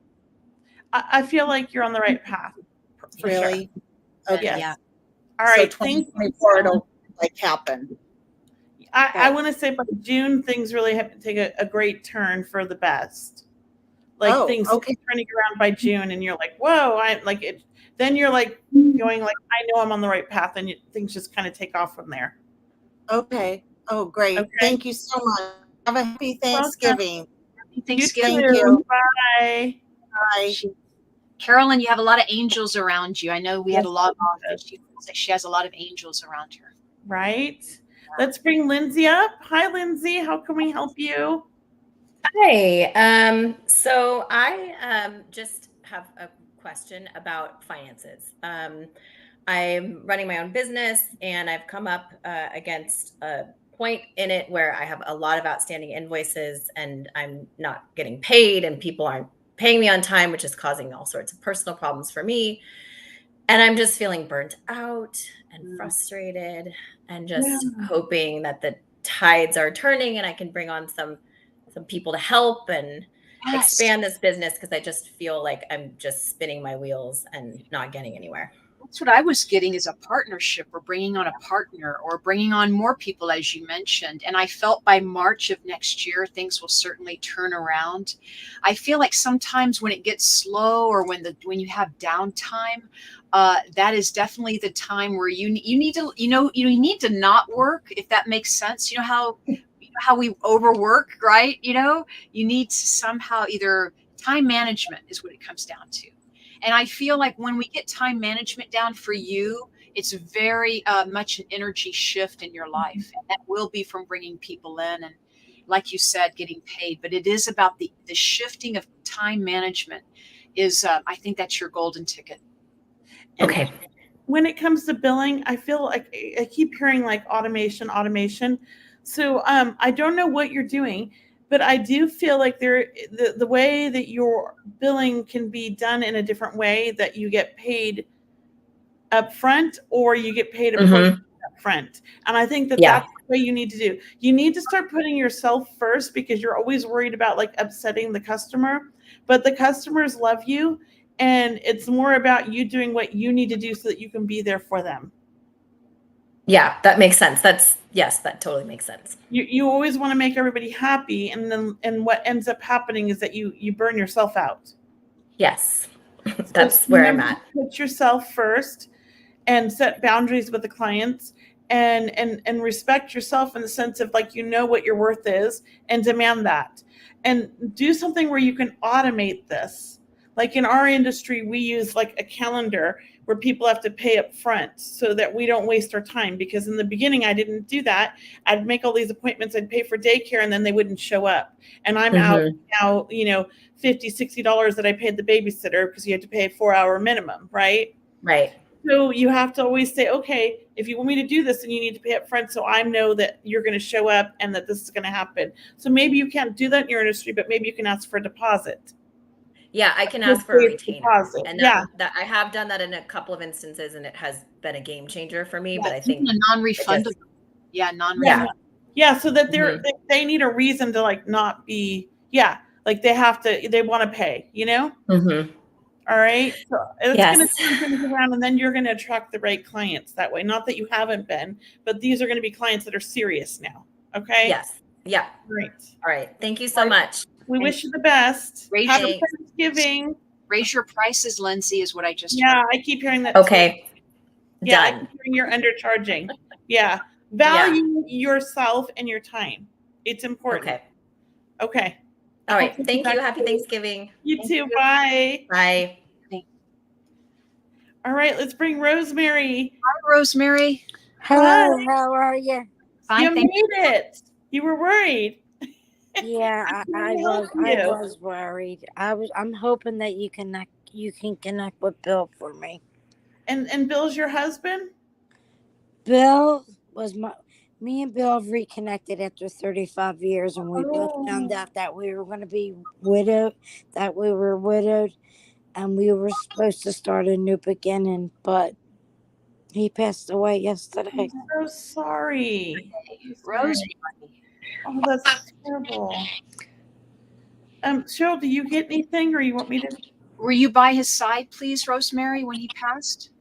I feel like you're on the right path. For
really?
Sure.
Okay.
Yeah. All right.
So 2024 it'll like happen.
I want to say by June things really have to take a great turn for the best. Like things turning around by June, and you're like, whoa! I like it. Then you're like going like, I know I'm on the right path, and things just kind of take off from there.
Okay. Oh, great. Okay. Thank you so much. Have a happy Thanksgiving.
Happy Thanksgiving.
Thank you. Bye.
Bye.
Carolyn, you have a lot of angels around you. I know we had a lot of she has a lot of angels around her.
Right. Let's bring Lindsay up. Hi, Lindsay. How can we help you?
Hi. So I just have a question about finances. I'm running my own business, and I've come up against a point in it where I have a lot of outstanding invoices, and I'm not getting paid, and people aren't paying me on time, which is causing all sorts of personal problems for me. And I'm just feeling burnt out and frustrated, and just hoping that the tides are turning and I can bring on some people to help and expand this business, because I just feel like I'm just spinning my wheels and not getting anywhere.
That's what I was getting, is a partnership, or bringing on a partner, or bringing on more people, as you mentioned. And I felt by March of next year, things will certainly turn around. I feel like sometimes when it gets slow, or when you have downtime, that is definitely the time where you need to, you need to not work, if that makes sense. You know how we overwork, right? You need to somehow, either time management is what it comes down to. And I feel like when we get time management down for you, it's very much an energy shift in your life. And that will be from bringing people in and, like you said, getting paid. But it is about the shifting of time management is, I think that's your golden ticket.
Okay.
When it comes to billing, I feel like I keep hearing like automation. So I don't know what you're doing, but I do feel like the way that your billing can be done in a different way, that you get paid up front, or you get paid up front. And I think that's the way you need to do. You need to start putting yourself first, because you're always worried about like upsetting the customer, but the customers love you. And it's more about you doing what you need to do so that you can be there for them.
Yeah, that makes sense. That totally makes sense.
You always want to make everybody happy, and what ends up happening is that you burn yourself out.
Yes, that's where I'm at.
Put yourself first, and set boundaries with the clients, and respect yourself in the sense of like, what your worth is, and demand that, and do something where you can automate this. Like in our industry, we use like a calendar where people have to pay up front so that we don't waste our time. Because in the beginning, I didn't do that. I'd make all these appointments, I'd pay for daycare, and then they wouldn't show up. And I'm out now, $50, $60 that I paid the babysitter, because you had to pay a 4-hour minimum, right?
Right.
So you have to always say, okay, if you want me to do this, then you need to pay up front, so I know that you're going to show up and that this is going to happen. So maybe you can't do that in your industry, but maybe you can ask for a deposit.
Yeah, I can ask for a retainer. And that I have done that in a couple of instances, and it has been a game changer for me. But I think
a non-refundable. Non-refundable.
Yeah, so that they need a reason to like not be. Yeah, Like they want to pay, you know?
Mm-hmm.
All right. So it's
Yes.
going to turn things around, and then you're going to attract the right clients that way. Not that you haven't been, but these are going to be clients that are serious now. Okay.
Yes. Yeah.
Great.
All right. Thank you so much.
We wish you the best. Happy
Thanks.
Thanksgiving.
Raise your prices, Lindsay, is what I just
Yeah,
heard.
I keep hearing that.
Okay.
Too. Yeah,
Done.
I keep hearing you're undercharging. Yeah. Value yourself and your time. It's important.
Okay.
Okay.
All right. Thank you. Happy Thanksgiving.
You too. Bye.
Bye.
All right, let's bring Rosemary.
Hi, Rosemary.
Hello,
Hi.
how are you?
Fine,
You
thank
made it. You were worried.
Yeah, I was worried. I'm hoping that you can connect with Bill for me.
And Bill's your husband?
Bill was me and Bill have reconnected after 35 years, and we both found out that we were going to be widowed, and we were supposed to start a new beginning, but he passed away yesterday.
I'm so sorry.
Rosemary.
Oh, that's terrible. Cheryl, do you get anything, or you want me to?
Were you by his side, please, Rosemary, when he passed?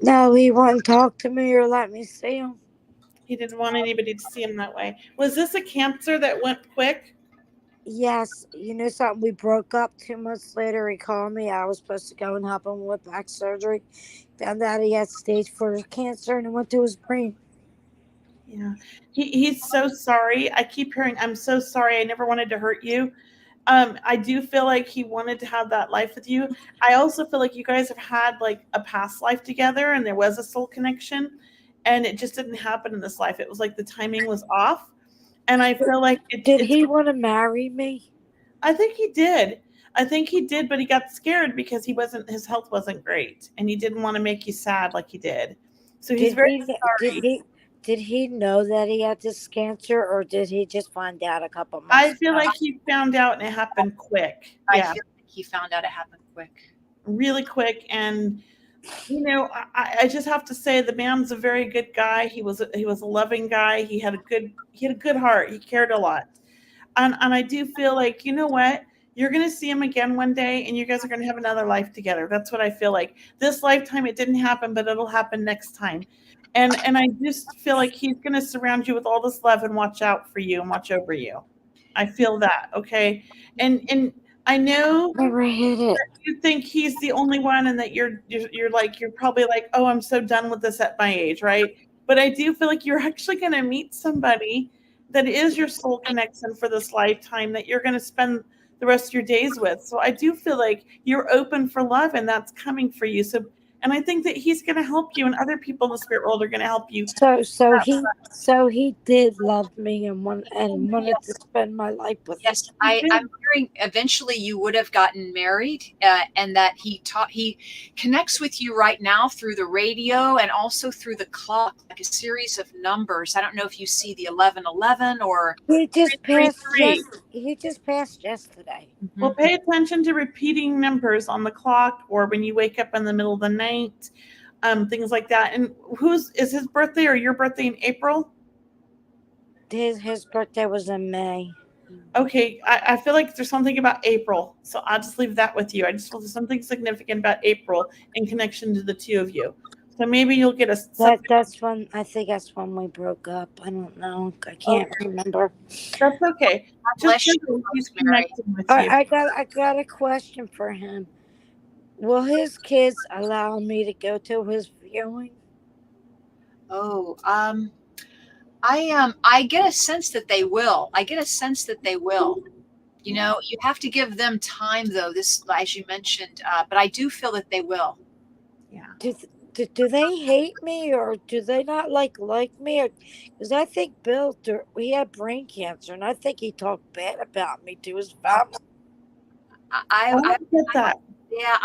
No, he wouldn't talk to me or let me see him.
He didn't want anybody to see him that way. Was this a cancer that went quick?
Yes, you know something, we broke up 2 months later. He called me. I was supposed to go and help him with back surgery. Found out he had stage 4 cancer, and it went to his brain.
Yeah, he's so sorry. I keep hearing, I'm so sorry. I never wanted to hurt you. I do feel like he wanted to have that life with you. I also feel like you guys have had like a past life together, and there was a soul connection, and it just didn't happen in this life. It was like the timing was off. And I feel like
did he want to marry me?
I think he did. But he got scared because his health wasn't great, and he didn't want to make you sad like he did. So he's very sorry.
Did he know that he had this cancer, or did he just find out a couple months
I feel
ago?
like he found out and it happened quick.
I feel like he found out it happened quick.
Really quick. And you know, I just have to say the man's a very good guy. He was a loving guy. He had a good heart. He cared a lot. And I do feel like, you know what? You're going to see him again one day, and you guys are going to have another life together. That's what I feel like. This lifetime, it didn't happen, but it'll happen next time. And I just feel like he's going to surround you with all this love and watch out for you and watch over you. I feel that. Okay. And I know that you think he's the only one, and that you're probably like, oh, I'm so done with this at my age. Right. But I do feel like you're actually going to meet somebody that is your soul connection for this lifetime, that you're going to spend the rest of your days with. So I do feel like you're open for love, and that's coming for you. And I think that he's going to help you, and other people in the spirit world are going to help you.
So he did love me and wanted to spend my life with me.
Yes, I'm hearing eventually you would have gotten married, and that he connects with you right now through the radio and also through the clock, like a series of numbers. I don't know if you see the 1111 or
he just passed yesterday.
Well, pay attention to repeating numbers on the clock, or when you wake up in the middle of the night, things like that. And is his birthday or your birthday in April?
His birthday was in May.
Okay, I feel like there's something about April, so I'll just leave that with you. I just feel there's something significant about April in connection to the two of you. So maybe you'll get
that's when I think that's when we broke up. I don't know. I can't remember.
That's okay. Just he's connected with you.
I got a question for him. Will his kids allow me to go to his viewing?
Oh, I get a sense that they will. You know, you have to give them time, though. This, as you mentioned, but I do feel that they will.
Yeah.
Do they hate me, or do they not like me? Because I think Bill, he had brain cancer, and I think he talked bad about me to his family.
I get that.
Yeah,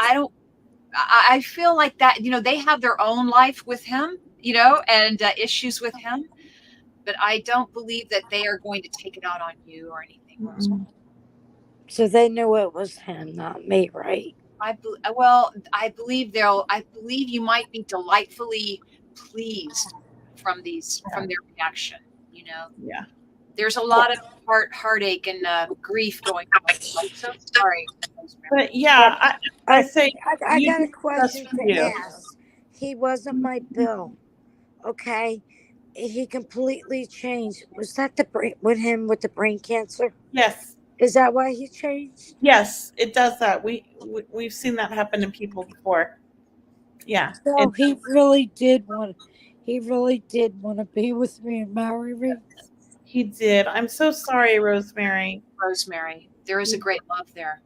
I feel like that. You know, they have their own life with him, you know, and issues with him. But I don't believe that they are going to take it out on you or anything.
Mm-hmm.
So they knew it was him, not me, right?
I believe you might be delightfully pleased from their reaction, you know.
Yeah.
There's a lot of heartache and grief going on. I'm so sorry.
But yeah, I say
I
you
got a
do what's best
question
for
to
you.
ask. He wasn't my Bill, okay? He completely changed. Was that the brain with him with the brain cancer?
Yes.
Is that why he changed?
Yes, it does that. We've seen that happen to people before. Yeah.
So he really did want. He really did want to be with me and marry me.
He did. I'm so sorry, Rosemary.
Rosemary, there is a great love there.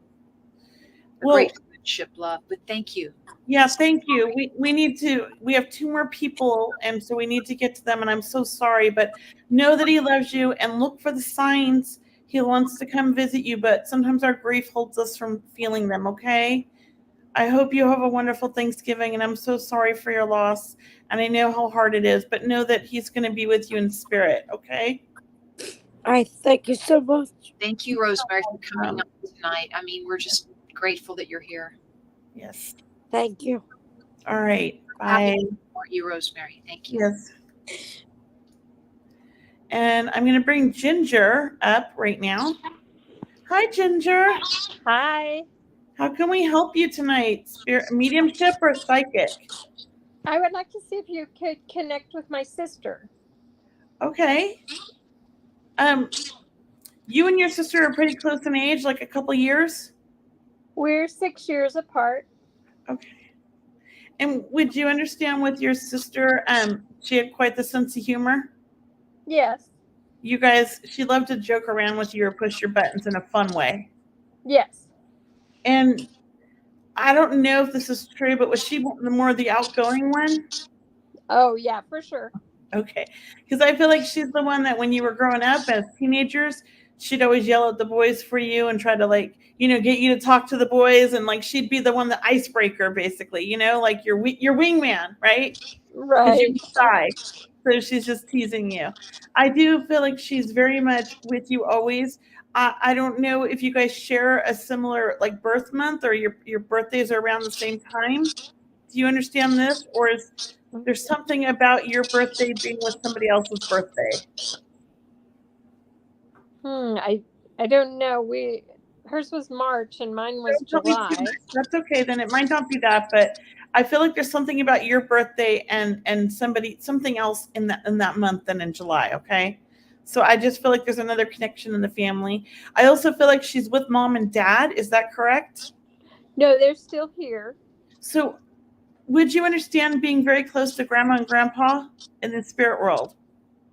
A
Well,
great friendship love, but thank you.
Yeah, thank you. We have 2 more people, and so we need to get to them, and I'm so sorry, but know that he loves you and look for the signs. He wants to come visit you, but sometimes our grief holds us from feeling them, okay? I hope you have a wonderful Thanksgiving, and I'm so sorry for your loss, and I know how hard it is, but know that he's going to be with you in spirit, okay?
I thank you so much.
Thank you, Rosemary, for coming up tonight. I mean, we're just grateful that you're here.
Yes.
Thank you.
All right. Bye.
Happy to support you, Rosemary. Thank you.
Yes. And I'm going to bring Ginger up right now. Hi, Ginger.
Hi.
How can we help you tonight? Spirit mediumship or psychic?
I would like to see if you could connect with my sister.
Okay. You and your sister are pretty close in age, like a couple years?
We're 6 years apart.
Okay. And would you understand with your sister, she had quite the sense of humor?
Yes.
You guys, she loved to joke around with you or push your buttons in a fun way.
Yes.
And I don't know if this is true, but was she the more the outgoing one?
Oh, yeah, for sure.
Okay. Because I feel like she's the one that when you were growing up as teenagers, she'd always yell at the boys for you and try to get you to talk to the boys. And she'd be the one, the icebreaker, basically, like your wingman, right? Because
Right.
you're shy. So she's just teasing you. I do feel like she's very much with you always. I don't know if you guys share a similar birth month or your birthdays are around the same time. Do you understand this? Or is there something about your birthday being with somebody else's birthday?
I don't know. Hers was March and mine was July.
That's okay. Then it might not be that, but I feel like there's something about your birthday and something else in that month than in July. Okay. So I just feel like there's another connection in the family. I also feel like she's with mom and dad. Is that correct?
No, they're still here.
So would you understand being very close to grandma and grandpa in the spirit world?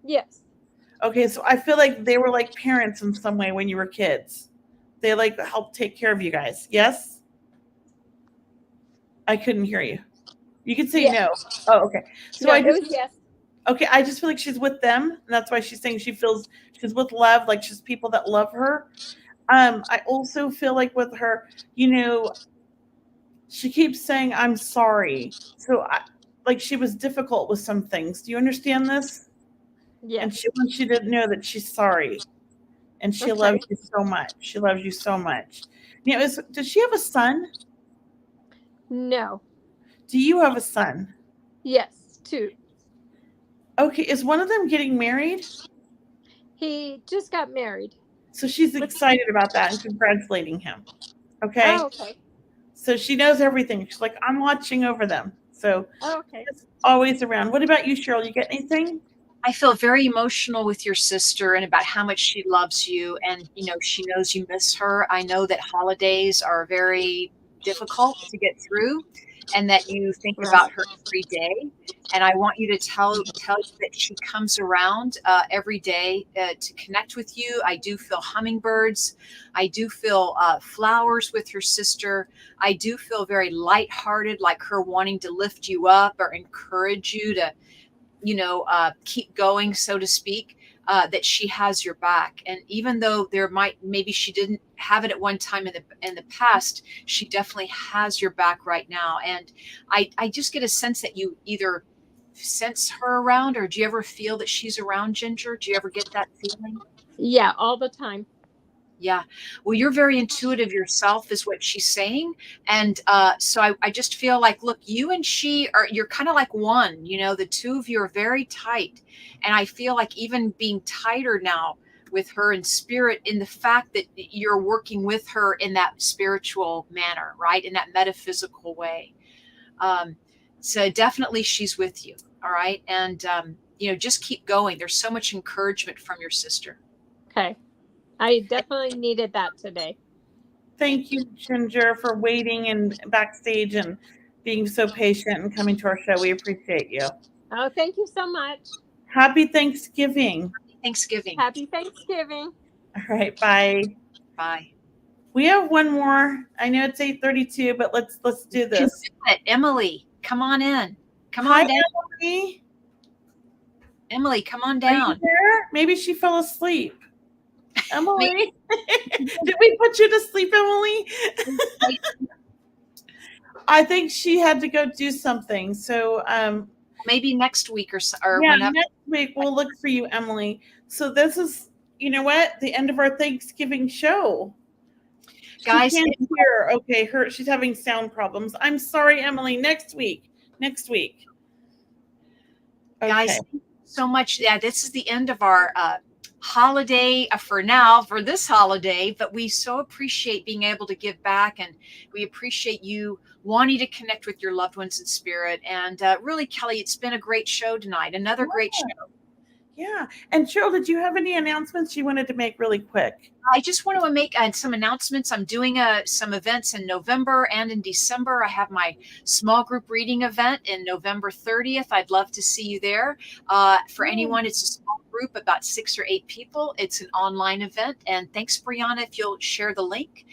Yes.
Okay, so I feel like they were like parents in some way when you were kids. They helped take care of you guys. Yes? I couldn't hear you. You could say no. Oh, okay. So
No,
I
it
just
was yes.
Okay, I just feel like she's with them, and that's why she's saying she feels she's with love, like she's people that love her. I also feel like with her, she keeps saying I'm sorry. So she was difficult with some things. Do you understand this?
Yes.
And she wants you to know that she's sorry. And she loves you so much. She loves you so much. Does she have a son?
No.
Do you have a son?
Yes, 2.
Okay, is one of them getting married?
He just got married.
So she's excited about that and congratulating him. Okay?
Oh, okay.
So she knows everything. She's like, I'm watching over them. So
okay.
She's always around. What about you, Cheryl? You get anything?
I feel very emotional with your sister and about how much she loves you. And, she knows you miss her. I know that holidays are very difficult to get through and that you think about her every day. And I want you to tell you that she comes around every day to connect with you. I do feel hummingbirds. I do feel flowers with your sister. I do feel very lighthearted, like her wanting to lift you up or encourage you to keep going, so to speak, that she has your back. And even though maybe she didn't have it at one time in the past, she definitely has your back right now. And I just get a sense that you either sense her around, or do you ever feel that she's around, Ginger? Do you ever get that feeling?
Yeah, all the time.
Yeah. Well, you're very intuitive yourself is what she's saying. And so I just feel like, look, you and you're kind of like one, the two of you are very tight. And I feel like even being tighter now with her in spirit, in the fact that you're working with her in that spiritual manner, right? In that metaphysical way. So definitely she's with you. All right. And, just keep going. There's so much encouragement from your sister.
Okay. I definitely needed that today.
Thank you, Ginger, for waiting and backstage and being so patient and coming to our show. We appreciate you.
Oh, thank you so much.
Happy Thanksgiving.
Thanksgiving.
Happy Thanksgiving.
All right. Bye.
Bye.
We have one more. I know it's 8:32, but let's do this.
Emily, come on in. Come
Hi,
on down.
Emily.
Emily, come on
Are you
down.
there? Maybe she fell asleep. Emily, did we put you to sleep, Emily? I think she had to go do something. So
maybe next week or
whenever. Next week we'll look for you, Emily. So this is, you know what, the end of our Thanksgiving show.
Guys,
she can't hear. Okay, she's having sound problems. I'm sorry, Emily. Next week. Okay.
Guys, thank you so much. Yeah, this is the end of our holiday for now, for this holiday, but we so appreciate being able to give back, and we appreciate you wanting to connect with your loved ones in spirit. And really, Kelley, it's been a great show tonight. Another great show.
Yeah. And Cheryl, did you have any announcements you wanted to make really quick?
I just want to make some announcements. I'm doing some events in November and in December. I have my small group reading event in November 30th. I'd love to see you there. For anyone, it's a small group, about 6 or 8 people. It's an online event. And thanks, Brianna, if you'll share the link.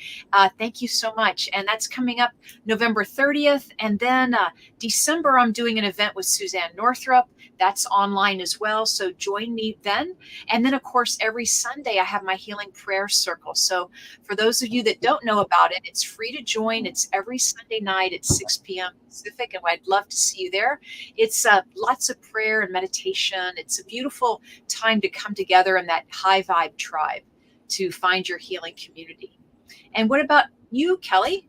Thank you so much. And that's coming up November 30th. And then December, I'm doing an event with Suzanne Northrup. That's online as well. So join me then. And then, of course, every Sunday, I have my healing prayer circle. So for those of you that don't know about it, it's free to join. It's every Sunday night at 6 p.m. Pacific, and I'd love to see you there. It's lots of prayer and meditation. It's a beautiful time to come together in that high vibe tribe to find your healing community. And what about you, Kelley?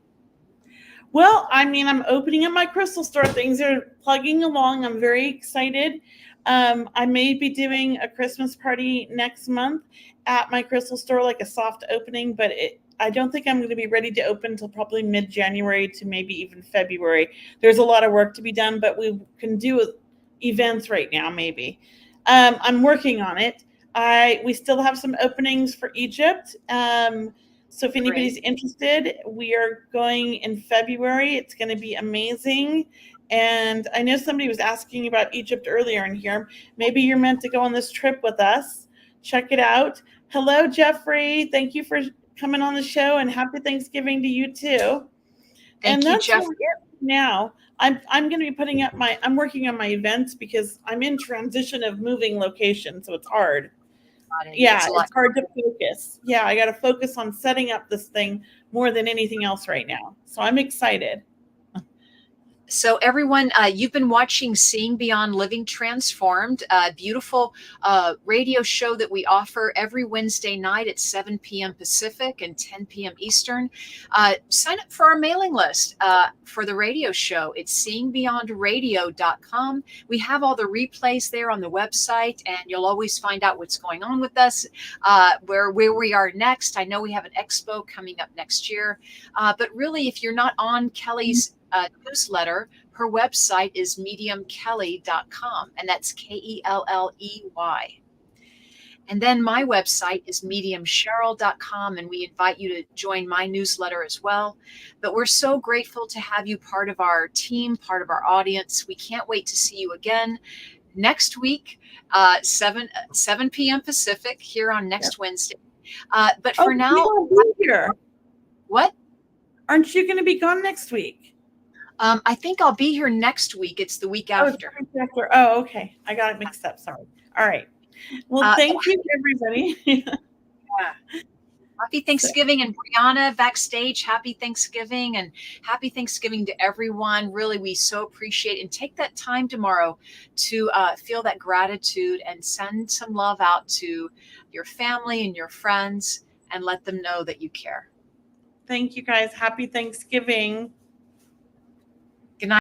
Well, I mean, I'm opening up my crystal store. Things are plugging along. I'm very excited. I may be doing a Christmas party next month at my crystal store, like a soft opening, but I don't think I'm going to be ready to open until probably mid-January to maybe even February. There's a lot of work to be done, but we can do events right now, maybe. I'm working on it. We still have some openings for Egypt. So if anybody's interested, we are going in February. It's going to be amazing. And I know somebody was asking about Egypt earlier in here. Maybe you're meant to go on this trip with us. Check it out. Hello, Jeffrey. Thank you for coming on the show, and happy Thanksgiving to you too.
Thank you, Jeffrey.
Now, I'm going to be putting up I'm working on my events because I'm in transition of moving location, so it's hard. Yeah, it's hard to focus. Yeah, I got to focus on setting up this thing more than anything else right now. So I'm excited.
So everyone, you've been watching Seeing Beyond Living Transformed, a beautiful radio show that we offer every Wednesday night at 7 p.m. Pacific and 10 p.m. Eastern. Sign up for our mailing list for the radio show. It's seeingbeyondradio.com. We have all the replays there on the website, and you'll always find out what's going on with us, where we are next. I know we have an expo coming up next year, but really, if you're not on Kelley's newsletter, her website is mediumkelley.com, and that's Kelley. And then my website is mediumcheryl.com, and we invite you to join my newsletter as well. But we're so grateful to have you part of our team, part of our audience. We can't wait to see you again next week, 7 p.m. Pacific, here on next Wednesday. But for now,
here.
What?
Aren't you going to be gone next week?
I think I'll be here next week. It's the week after.
Oh, okay. I got it mixed up. Sorry. All right. Well, thank you, everybody.
Yeah. Happy Thanksgiving. And Brianna backstage, happy Thanksgiving, and happy Thanksgiving to everyone. Really, we so appreciate it. And take that time tomorrow to feel that gratitude and send some love out to your family and your friends and let them know that you care.
Thank you, guys. Happy Thanksgiving.